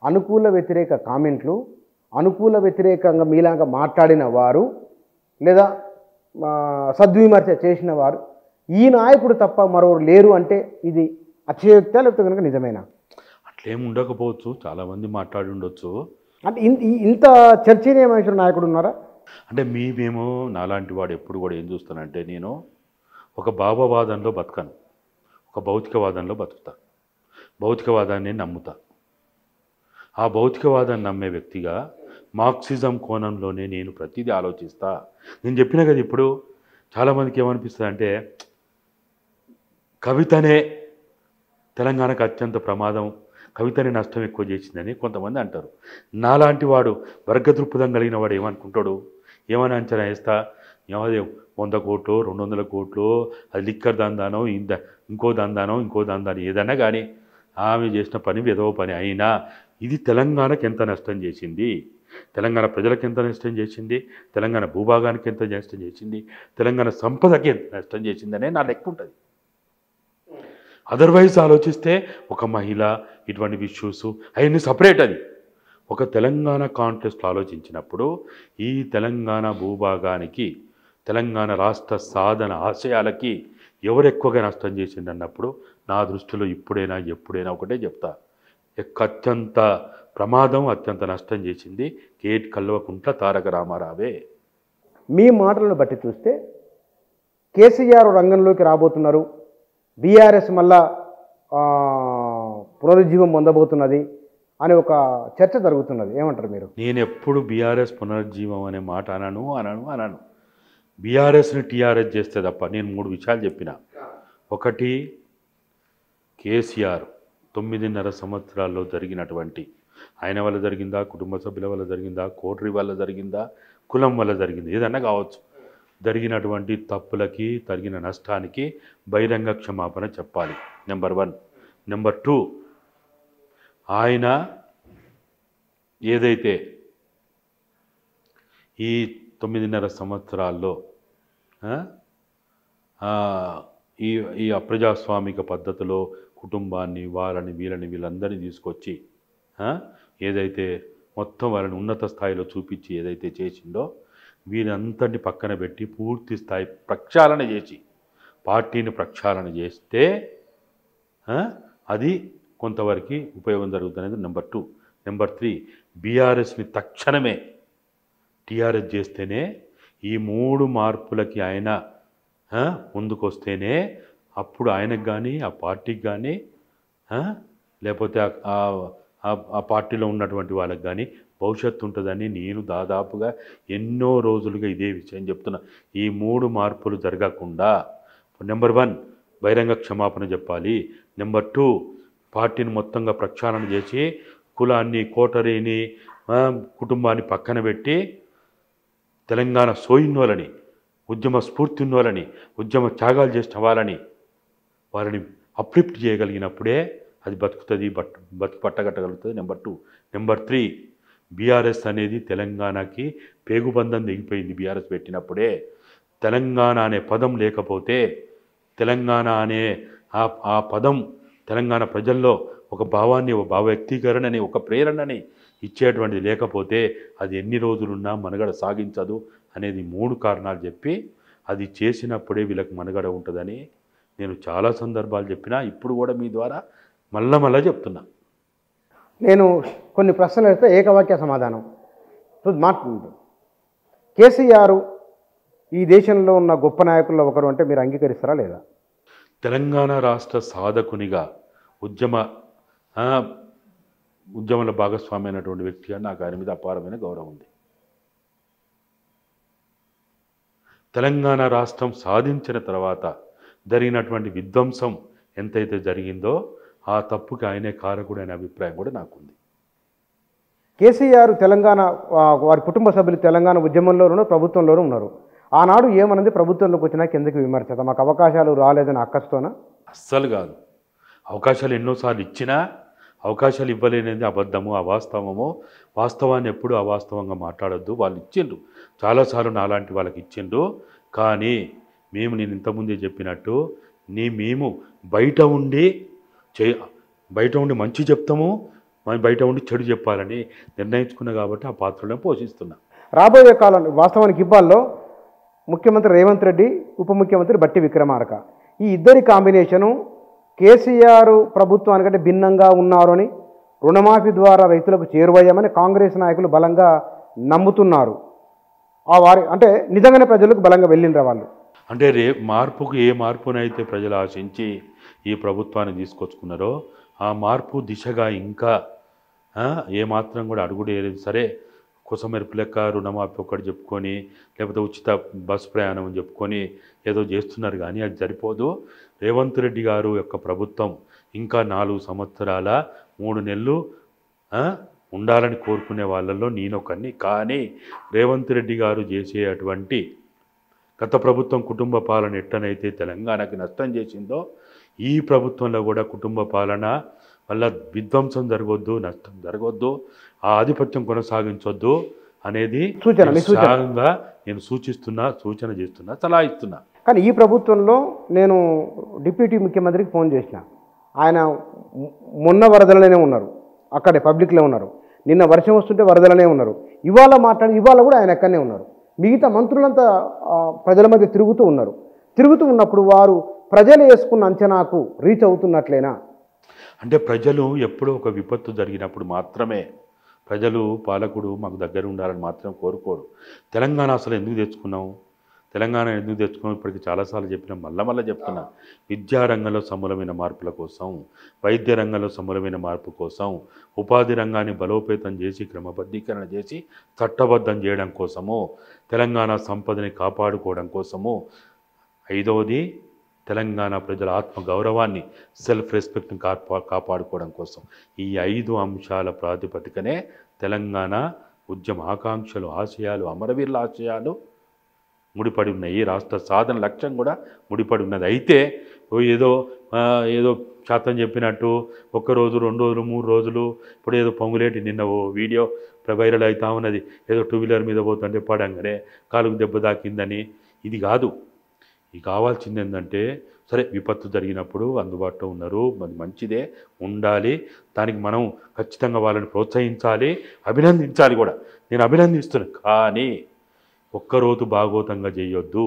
అనుకూల వ్యతిరేక కామెంట్లు, అనుకూల వ్యతిరేకంగా మీలాగా మాట్లాడిన వారు లేదా సద్విమర్శ చేసిన వారు ఈ నాయకుడు తప్ప మరొకరు లేరు అంటే ఇది అతిశయోక్తి లేకపోతే కనుక నిజమేనా? అట్లేం ఉండకపోవచ్చు, చాలామంది మాట్లాడి ఉండొచ్చు. అంటే ఇంత చర్చనీయమైన నాయకుడు ఉన్నారా? అంటే మేము నాలాంటి వాడు ఎప్పుడు కూడా ఏం చూస్తానంటే, నేను ఒక భావవాదంలో బతకను, ఒక భౌతికవాదంలో బతుకుతా, భౌతికవాదాన్ని నమ్ముతా. ఆ భౌతికవాదాన్ని నమ్మే వ్యక్తిగా మార్క్సిజం కోణంలోనే నేను ప్రతిదీ ఆలోచిస్తా. నేను చెప్పిన కదా, ఇప్పుడు చాలామందికి ఏమనిపిస్తుంది అంటే కవితనే తెలంగాణకు అత్యంత ప్రమాదం, కవితనే నష్టం ఎక్కువ చేసిందని కొంతమంది అంటారు. నాలాంటి వాడు వర్గ దృక్పథం కలిగిన వాడు ఏమనుకుంటాడు, ఏమని అంచనా వేస్తా, ఏమది 100 కోట్లు 200 కోట్లు అది లిక్కర్ దందానో ఇంకో దందానో ఏదన్నా కానీ ఆమె చేసిన పని వెధవ పని అయినా ఇది తెలంగాణకి ఎంత నష్టం చేసింది, తెలంగాణ ప్రజలకు ఎంత నష్టం చేసింది, తెలంగాణ భూభాగానికి ఎంత నష్టం చేసింది, తెలంగాణ సంపదకి ఎంత నష్టం చేసిందనే నా లెక్క ఉంటుంది. అదర్వైజ్ ఆలోచిస్తే ఒక మహిళ ఇటువంటి ఇష్యూస్ అవన్నీ సపరేట్. అది ఒక తెలంగాణ కాంటెస్ట్లో ఆలోచించినప్పుడు ఈ తెలంగాణ భూభాగానికి, తెలంగాణ రాష్ట్ర సాధన ఆశయాలకి ఎవరు ఎక్కువగా నష్టం చేసింది అన్నప్పుడు నా దృష్టిలో ఎప్పుడైనా ఒకటే చెప్తా, అత్యంత ప్రమాదం, అత్యంత నష్టం చేసింది కల్వకుంట్ల తారక రామారావే. మీ మాటలను బట్టి చూస్తే కేసీఆర్ రంగంలోకి రాబోతున్నారు, బీఆర్ఎస్ మళ్ళా పునరుజ్జీవం పొందబోతున్నది అని ఒక చర్చ జరుగుతున్నది, ఏమంటారు మీరు? నేను ఎప్పుడు బీఆర్ఎస్ పునరుజ్జీవం అనే మాట అనను. బీఆర్ఎస్ని టీఆర్ఎస్ చేస్తే తప్ప. నేను 3 విషయాలు చెప్పిన. ఒకటి, కేసీఆర్ 9.5 సంవత్సరాల్లో జరిగినటువంటి, ఆయన వల్ల జరిగిందా, కుటుంబ సభ్యుల వల్ల జరిగిందా, కోటరీ వల్ల జరిగిందా, కులం వల్ల జరిగింది, ఏదన్నా కావచ్చు, జరిగినటువంటి తప్పులకి జరిగిన నష్టానికి బహిరంగ క్షమాపణ చెప్పాలి, నెంబర్ 1. నెంబర్ 2, ఆయన ఏదైతే ఈ 9.5 సంవత్సరాల్లో ఈ అప్రజాస్వామిక పద్ధతిలో కుటుంబాన్ని, వీళ్ళందరినీ తీసుకొచ్చి ఏదైతే మొత్తం వాళ్ళని ఉన్నత స్థాయిలో చూపించి ఏదైతే చేసిందో వీరంతటిని పక్కన పెట్టి పూర్తి స్థాయి ప్రక్షాళన చేసి పార్టీని ప్రక్షాళన చేస్తే అది కొంతవరకు ఉపయోగం జరుగుతున్నది, నెంబర్ 2. నెంబర్ 3, బీఆర్ఎస్ని తక్షణమే టీఆర్ఎస్ చేస్తేనే ఈ 3 మార్పులకి ఆయన ముందుకొస్తేనే అప్పుడు ఆయనకు కానీ ఆ పార్టీకి కానీ లేకపోతే ఆ పార్టీలో ఉన్నటువంటి వాళ్ళకి కానీ భవిష్యత్తు ఉంటుందని నేను దాదాపుగా ఎన్నో రోజులుగా ఇదే విషయం చెప్తున్నా. ఈ 3 మార్పులు జరగకుండా నెంబర్ 1 బహిరంగ క్షమాపణ చెప్పాలి, నెంబర్ 2 పార్టీని మొత్తంగా ప్రక్షాళన చేసి కులాన్ని, కోటరీని, కుటుంబాన్ని పక్కన పెట్టి తెలంగాణ సోయిన్నోలని, ఉద్యమ స్ఫూర్తి ఉన్నోలని, ఉద్యమ త్యాగాలు చేసిన వాళ్ళని అప్లిఫ్ట్ చేయగలిగినప్పుడే అది బతుకుతుంది, బతుకు పట్టగట్టగలుగుతుంది. నెంబర్ 2. నెంబర్ 3, బీఆర్ఎస్ అనేది తెలంగాణకి పేగుబంధం దిగిపోయింది. బీఆర్ఎస్ పెట్టినప్పుడే తెలంగాణ అనే పదం లేకపోతే, తెలంగాణ అనే ఆ పదం తెలంగాణ ప్రజల్లో ఒక భావాన్ని, ఒక భావ వ్యక్తీకరణని, ఒక ప్రేరణని ఇచ్చేటువంటిది లేకపోతే అది ఎన్ని రోజులున్నా మనుగడ సాగించదు అనేది 3 కారణాలు చెప్పి అది చేసినప్పుడే వీళ్ళకి మనుగడ ఉంటుందని నేను చాలా సందర్భాలు చెప్పినా, ఇప్పుడు కూడా మీ ద్వారా మళ్ళా చెప్తున్నా. నేను కొన్ని ప్రశ్నలు వేస్తే ఏకవాక్య సమాధానం మాట్లాడుతుంది. కేసీఆర్ ఈ దేశంలో ఉన్న గొప్ప నాయకుల్లో ఒకరు అంటే మీరు అంగీకరిస్తారా లేదా? తెలంగాణ రాష్ట్ర సాధకునిగా ఉద్యమంలో భాగస్వామి అయినటువంటి వ్యక్తిగా నాకు ఆయన మీద అపారమైన గౌరవం ఉంది. తెలంగాణ రాష్ట్రం సాధించిన తర్వాత జరిగినటువంటి విధ్వంసం ఎంతైతే జరిగిందో ఆ తప్పుకి ఆయనే కారకుడు అనే అభిప్రాయం కూడా నాకుంది. కేసీఆర్ తెలంగాణ వారి కుటుంబ సభ్యులు తెలంగాణ ఉద్యమంలోనూ ప్రభుత్వంలోనూ ఉన్నారు. ఆనాడు ఏమన్నది ప్రభుత్వంలోకి వచ్చినా కిందకి విమర్శ, మాకు అవకాశాలు రాలేదని అక్కస్తోనా? అస్సలు కాదు. అవకాశాలు ఎన్నోసార్లు ఇచ్చినా అవకాశాలు ఇవ్వలేనిది అబద్ధము, అవాస్తవము. వాస్తవాన్ని ఎప్పుడు అవాస్తవంగా మాట్లాడొద్దు. వాళ్ళు ఇచ్చిండ్రు, చాలాసార్లు నాలాంటి వాళ్ళకి ఇచ్చిండ్రు. కానీ నేను ఇంతకుముందే చెప్పినట్టు మేము బయట ఉండి మంచి చెప్తాము, బయట ఉండి చెడు చెప్పాలని నిర్ణయించుకున్నా కాబట్టి ఆ పాత్రలను పోషిస్తున్నా. రాబోయే కాలం వాస్తవానికి ఇబ్బాల్లో ముఖ్యమంత్రి రేవంత్ రెడ్డి, ఉప ముఖ్యమంత్రి బట్టి విక్రమార్క, ఈ ఇద్దరి కాంబినేషను కేసీఆర్ ప్రభుత్వానికంటే భిన్నంగా ఉన్నారు అని, రుణమాఫీ ద్వారా రైతులకు చేరువయ్యామని కాంగ్రెస్ నాయకులు బలంగా నమ్ముతున్నారు. వారి అంటే నిజంగానే ప్రజలకు బలంగా వెళ్ళిండ్రా వాళ్ళు? అంటే మార్పుకు ఏ మార్పునైతే ప్రజలు ఆశించి ఈ ప్రభుత్వాన్ని తీసుకొచ్చుకున్నారో ఆ మార్పు దిశగా ఇంకా ఏమాత్రం కూడా అడుగుడేయలేదు. సరే, కొసమెరుపు లెక్క రుణమాఫీ ఒకటి చెప్పుకొని, లేకపోతే ఉచిత బస్సు ప్రయాణం అని చెప్పుకొని ఏదో చేస్తున్నారు. కానీ అది సరిపోదు. రేవంత్ రెడ్డి గారు యొక్క ప్రభుత్వం ఇంకా 4 సంవత్సరాల 3 నెలలు ఉండాలని కోరుకునే వాళ్ళల్లో నేనొకరిని. కానీ రేవంత్ రెడ్డి గారు చేసేటువంటి గత ప్రభుత్వం కుటుంబ పాలన ఎట్టనైతే తెలంగాణకి నష్టం చేసిందో, ఈ ప్రభుత్వంలో కూడా కుటుంబ పాలన వల్ల విధ్వంసం జరగొద్దు, నష్టం జరగొద్దు, ఆ ఆధిపత్యం కొనసాగించొద్దు అనేది సూచనగా నేను సూచన చేస్తున్నా, సలహా ఇస్తున్నా. కానీ ఈ ప్రభుత్వంలో నేను డిప్యూటీ ముఖ్యమంత్రికి ఫోన్ చేసిన, ఆయన మొన్న వరదలనే ఉన్నారు, అక్కడే పబ్లిక్లో ఉన్నారు. నిన్న వర్షం వస్తుంటే వరదలనే ఉన్నారు. ఇవాళ కూడా ఆయన ఎక్కడనే ఉన్నారు. మిగతా మంత్రులంతా ప్రజల మధ్య తిరుగుతూ ఉన్నారు. తిరుగుతూ ఉన్నప్పుడు వారు ప్రజలు వేసుకున్న అంచనాకు రీచ్ అవుతున్నట్లేనా? అంటే ప్రజలు ఎప్పుడో ఒక విపత్తు జరిగినప్పుడు మాత్రమే ప్రజలు పాలకుడు మాకు దగ్గర ఉండాలని మాత్రం కోరుకోడు. తెలంగాణ అసలు ఎందుకు తెచ్చుకున్నాం, ఇప్పటికి చాలాసార్లు చెప్పినాం, మళ్ళా చెప్తున్నా. విద్యారంగంలో సమూలమైన మార్పుల కోసం, వైద్య రంగంలో సమూలమైన మార్పు కోసం, ఉపాధి రంగాన్ని బలోపేతం చేసి క్రమబద్ధీకరణ చేసి చట్టబద్ధం చేయడం కోసము, తెలంగాణ సంపదని కాపాడుకోవడం కోసము, 5వది తెలంగాణ ప్రజల ఆత్మగౌరవాన్ని, సెల్ఫ్ రెస్పెక్ట్ని కాపాడుకోవడం కోసం. ఈ 5 అంశాల ప్రాతిపదికనే తెలంగాణ ఉద్యమ ఆకాంక్షలు, ఆశయాలు, అమరవీరుల ఆశయాలు ముడిపడి ఉన్నాయి. రాష్ట్ర సాధన లక్ష్యం కూడా ముడిపడి ఉన్నది. అయితే ఏదో శాతం చెప్పినట్టు 1 రోజు, 2 రోజులు, 3 రోజులు, ఇప్పుడు ఏదో పొంగులేటి నిన్న వీడియో వైరల్ అవుతా ఉన్నది, ఏదో 2 వీలర్ మీద పోతుంటే పడంగానే కాలుకు దెబ్బ తాకిందని. ఇది కాదు. ఇది కావాల్సింది ఏంటంటే, సరే విపత్తు జరిగినప్పుడు అందుబాటులో ఉన్నారు, అది మంచిదే, ఉండాలి. దానికి మనం ఖచ్చితంగా వాళ్ళని ప్రోత్సహించాలి, అభినందించాలి కూడా. నేను అభినందిస్తున్నాను. కానీ ఒక్కరోజు భాగోతంగా చేయొద్దు.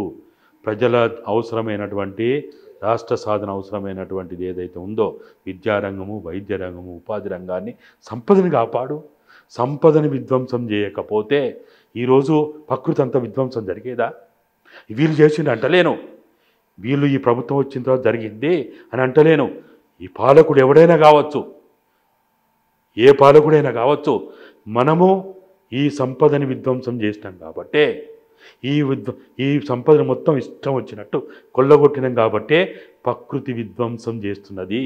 ప్రజల అవసరమైనటువంటి, రాష్ట్ర సాధన అవసరమైనటువంటిది ఏదైతే ఉందో, విద్యారంగము, వైద్య రంగము, ఉపాధి రంగాన్ని, సంపదని కాపాడు. సంపదని విధ్వంసం చేయకపోతే ఈరోజు ప్రకృతి అంతా విధ్వంసం జరిగేదా? వీళ్ళు చేసిండు అంటలేను, వీళ్ళు ఈ ప్రభుత్వం వచ్చిన తర్వాత జరిగింది అని అంటలేను. ఈ పాలకుడు ఎవడైనా కావచ్చు, ఏ పాలకుడైనా కావచ్చు, మనము ఈ సంపదని విధ్వంసం చేసినాం కాబట్టే, ఈ సంపదను మొత్తం ఇష్టం వచ్చినట్టు కొల్లగొట్టినాం కాబట్టే ప్రకృతి విధ్వంసం చేస్తున్నది.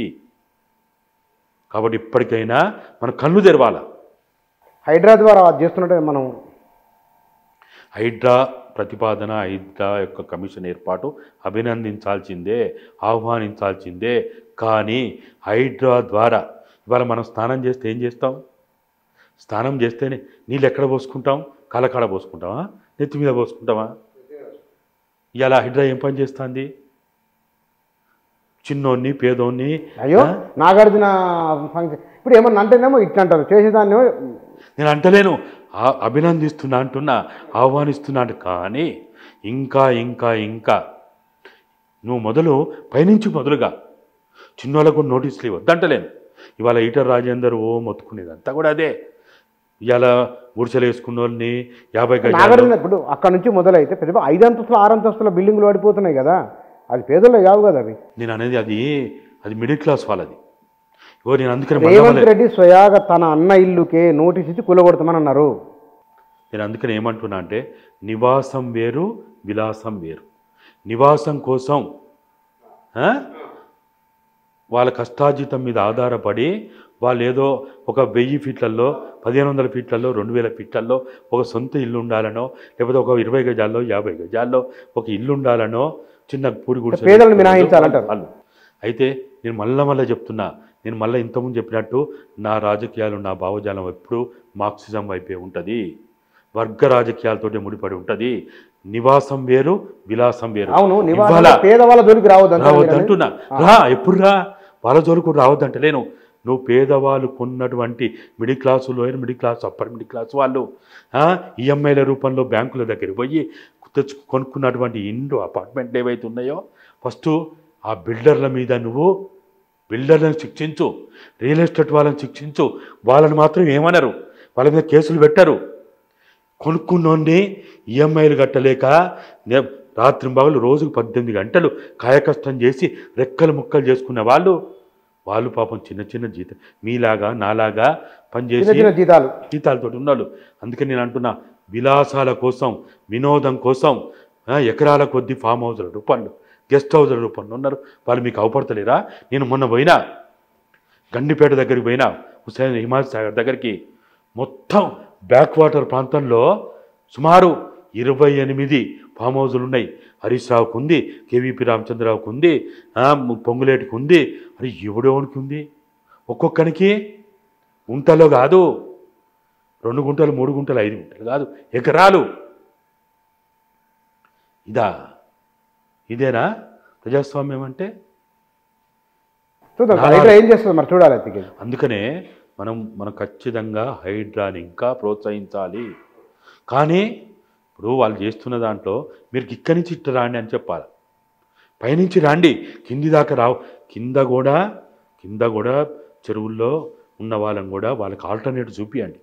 కాబట్టి ఇప్పటికైనా మనం కళ్ళు తెరవాల. హైడ్రా ద్వారా అది చేస్తున్నట్టు మనం హైడ్రా ప్రతిపాదన, హైడ్రా యొక్క కమిషన్ ఏర్పాటు అభినందించాల్సిందే, ఆహ్వానించాల్సిందే. కానీ హైడ్రా ద్వారా ఇవాళ మనం స్నానం చేస్తే ఏం చేస్తాం? స్నానం చేస్తేనే నీళ్ళు ఎక్కడ పోసుకుంటాం? కాలకాడ పోసుకుంటామా? నెత్తి మీద పోసుకుంటామా? ఇలా హైడ్రా ఏం పని చేస్తుంది? చిన్నోన్ని, పేదోన్ని. అయ్యో నాగార్జున ఫంక్షన్ ఇప్పుడు ఏమన్నా అంటేనేమో ఇట్లా అంటారు, చేసేదాన్ని నేను అంటలేను, అభినందిస్తున్నా అంటున్నా, ఆహ్వానిస్తున్నాను. కానీ ఇంకా ఇంకా ఇంకా నువ్వు పైనుంచి మొదలుగా చిన్నోళ్ళకు నోటీసులు ఇవ్వద్దంటలేను. ఇవాళ ఈటర్ రాజేందర్ మొత్తుకునేదంతా కూడా అదే. ఇవాళ గుడిసెలు వేసుకున్న వాళ్ళని 50 గజాలు. ఇప్పుడు అక్కడ నుంచి మొదలైతే పెద్ద 5 అంతస్తుల 6 అంతస్తుల బిల్డింగ్లు పడిపోతున్నాయి కదా, అది పేదల్లో కావు కదా అవి. నేను అనేది అది మిడిల్ క్లాస్ వాళ్ళది. నేను అందుకని రేవంత్ రెడ్డి స్వయాగా తన అన్న ఇల్లుకే నోటీస్ ఇచ్చి కూలగొడతామని అన్నారు. నేను అందుకని ఏమంటున్నా అంటే, నివాసం వేరు, విలాసం వేరు. నివాసం కోసం వాళ్ళ కష్టార్జితం మీద ఆధారపడి వాళ్ళు ఏదో ఒక 1000 ఫీట్లలో, 1500 ఫీట్లలో, 2000 ఫీట్లలో ఒక సొంత ఇల్లు ఉండాలనో, లేకపోతే ఒక 20 గజాల్లో, 50 గజాల్లో ఒక ఇల్లు ఉండాలనో, చిన్న పూరి గుడిసె పేదలను మినహాయించాలంటారు వాళ్ళు. అయితే నేను మళ్ళీ చెప్తున్నా, నేను మళ్ళీ ఇంతకుముందు చెప్పినట్టు నా రాజకీయాలు, నా భావజాలం ఎప్పుడు మార్క్సిజం వైపే ఉంటుంది, వర్గ రాజకీయాలతోటి ముడిపడి ఉంటుంది. నివాసం వేరు, విలాసం వేరు. అవును, పేదవాళ్ళ జోలికి రావద్దంటున్నా. ఎప్పుడు వాళ్ళ జోలికి కూడా రావద్దంటలేను. నువ్వు పేదవాళ్ళు కొన్నటువంటి middle class, lower middle class, upper middle class వాళ్ళు ఈఎంఐల రూపంలో బ్యాంకుల దగ్గరికి పోయి కొనుక్కున్నటువంటి ఇండ్లు, అపార్ట్మెంట్లు ఏవైతే ఉన్నాయో, ఫస్ట్ ఆ బిల్డర్ల మీద నువ్వు బిల్డర్లను శిక్షించు, రియల్ ఎస్టేట్ వాళ్ళని శిక్షించు. వాళ్ళని మాత్రం ఏమనరు, వాళ్ళ మీద కేసులు పెట్టరు. కొనుక్కున్నోన్ని ఈఎంఐలు కట్టలేక రాత్రింబాగులు రోజుకు 18 గంటలు కాయకష్టం చేసి రెక్కలు ముక్కలు చేసుకున్న వాళ్ళు పాపం చిన్న చిన్న జీతం, మీలాగా నాలాగా పనిచేసి జీతాలతో ఉన్నారు. అందుకని నేను అంటున్నా, విలాసాల కోసం, వినోదం కోసం ఎకరాల కొద్ది ఫామ్ హౌస్ల రూపంలో, గెస్ట్ హౌస్ల రూపంలో ఉన్నారు. వాళ్ళు మీకు అవపడతలేరా? నేను మొన్న పోయినా, గండిపేట దగ్గరికి పోయినా, హుస్సేన్ హిమాయత్ సాగర్ దగ్గరికి, మొత్తం బ్యాక్ వాటర్ ప్రాంతంలో సుమారు 28 ఫామ్ హౌజులు ఉన్నాయి. హరీష్ రావుకు ఉంది, కేవీపీ రామచంద్రరావుకు ఉంది, పొంగులేటికి ఉంది. అది ఎవడెవనికి ఉంది? ఒక్కొక్కరికి గుంటలో కాదు, 2 గుంటలు, 3 గుంటలు, 5 గుంటలు కాదు, ఎకరాలు. ఇదేనా ప్రజాస్వామ్యం అంటే? ఏం చేస్తుంది మరి చూడాలి. అందుకనే మనం ఖచ్చితంగా హైడ్రాని ఇంకా ప్రోత్సహించాలి. కానీ ఇప్పుడు వాళ్ళు చేస్తున్న దాంట్లో మీరు ఇక్కడి నుంచి ఇట్ట రాండి అని చెప్పాలి, పైనుంచి రాండి, కింది దాకా రావు. కింద కూడా చెరువుల్లో ఉన్న వాళ్ళని కూడా వాళ్ళకి ఆల్టర్నేటివ్ చూపించండి.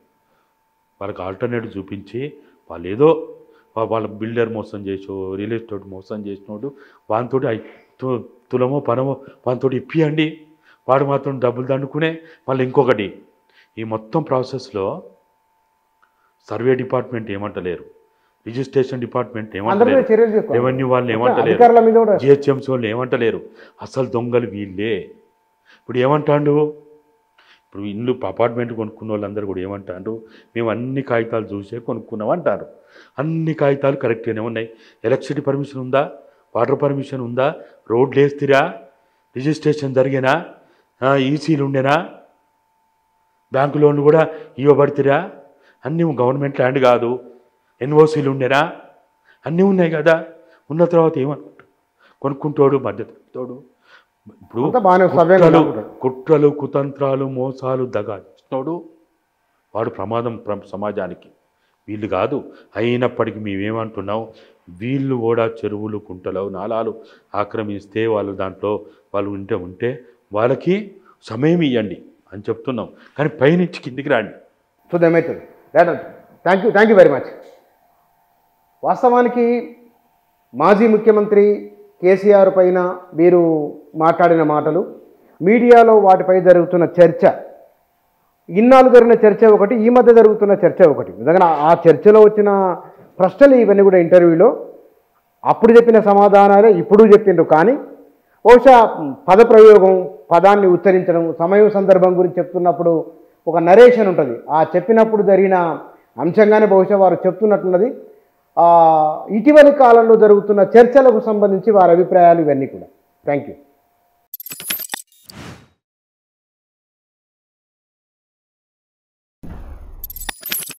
వాళ్ళకి ఆల్టర్నేటివ్ చూపించి, వాళ్ళు ఏదో వాళ్ళ బిల్డర్ మోసం చేసో, రియల్ ఎస్టేట్ మోసం చేసినోడు వానితోటి తులమో పనమో వానితోటి ఇప్పియండి. వాడు మాత్రం డబ్బులు దండుకునే. మళ్ళీ ఇంకొకటి, ఈ మొత్తం ప్రాసెస్లో సర్వే డిపార్ట్మెంట్ ఏమంటలేరు, రిజిస్ట్రేషన్ డిపార్ట్మెంట్ ఏమంటలేరు, రెవెన్యూ వాళ్ళు ఏమంటలేరు, జిహెచ్ఎంసీ వాళ్ళు ఏమంటలేరు. అసలు దొంగలు వీళ్ళే. ఇప్పుడు ఏమంటాడు, ఇప్పుడు ఇల్లు అపార్ట్మెంట్ కొనుక్కున్న వాళ్ళందరూ కూడా ఏమంటారు, మేము అన్ని కాగితాలు చూసే కొనుక్కున్నాం అంటారు. అన్ని కాగితాలు కరెక్ట్గానే ఉన్నాయి. ఎలక్ట్రిసిటీ పర్మిషన్ ఉందా, వాటర్ పర్మిషన్ ఉందా, రోడ్లు వేస్తురా, రిజిస్ట్రేషన్ జరిగేనా, ఈసీలు ఉండేనా, బ్యాంకు లోన్లు కూడా ఇవ్వబడితేరా, అన్నీ గవర్నమెంట్ ల్యాండ్ కాదు, ఎన్ఓసీలు ఉండేనా, అన్నీ ఉన్నాయి కదా. ఉన్న తర్వాత ఏమనుకుంటాడు, కొనుక్కుంటాడు, మధ్యతోడు. ఇప్పుడు కుట్రలు, కుతంత్రాలు, మోసాలు, దగా చేసినోడు వాడు ప్రమాదం సమాజానికి. వీళ్ళు కాదు. అయినప్పటికీ మేమేమంటున్నాం, వీళ్ళు కూడా చెరువులు, కుంటలు, నాలాలు ఆక్రమిస్తే వాళ్ళు దాంట్లో వాళ్ళు ఉంటే వాళ్ళకి సమయం ఇవ్వండి అని చెప్తున్నాం. కానీ పైనుంచి కిందికి రాండి. ఏమవుతుంది. Thank you very much. వాస్తవానికి మాజీ ముఖ్యమంత్రి కేసీఆర్ పైన మీరు మాట్లాడిన మాటలు, మీడియాలో వాటిపై జరుగుతున్న చర్చ, ఇన్నాళ్ళు జరిగిన చర్చ ఒకటి, ఈ మధ్య జరుగుతున్న చర్చ ఒకటి. నిజంగా ఆ చర్చలో వచ్చిన ప్రశ్నలు ఇవన్నీ కూడా ఇంటర్వ్యూలో అప్పుడు చెప్పిన సమాధానాలే ఇప్పుడు చెప్పిండ్రు. కానీ బహుశా పదప్రయోగం, పదాన్ని ఉచ్చరించడం, సమయం సందర్భం గురించి చెప్తున్నప్పుడు ఒక నరేషన్ ఉంటుంది. ఆ చెప్పినప్పుడు జరిగిన అంశంగానే బహుశా వారు చెప్తున్నట్టున్నది. ఇటీవలి కాలంలో జరుగుతున్న చర్చలకు సంబంధించి వారి అభిప్రాయాలు ఇవన్నీ కూడా. Thank you.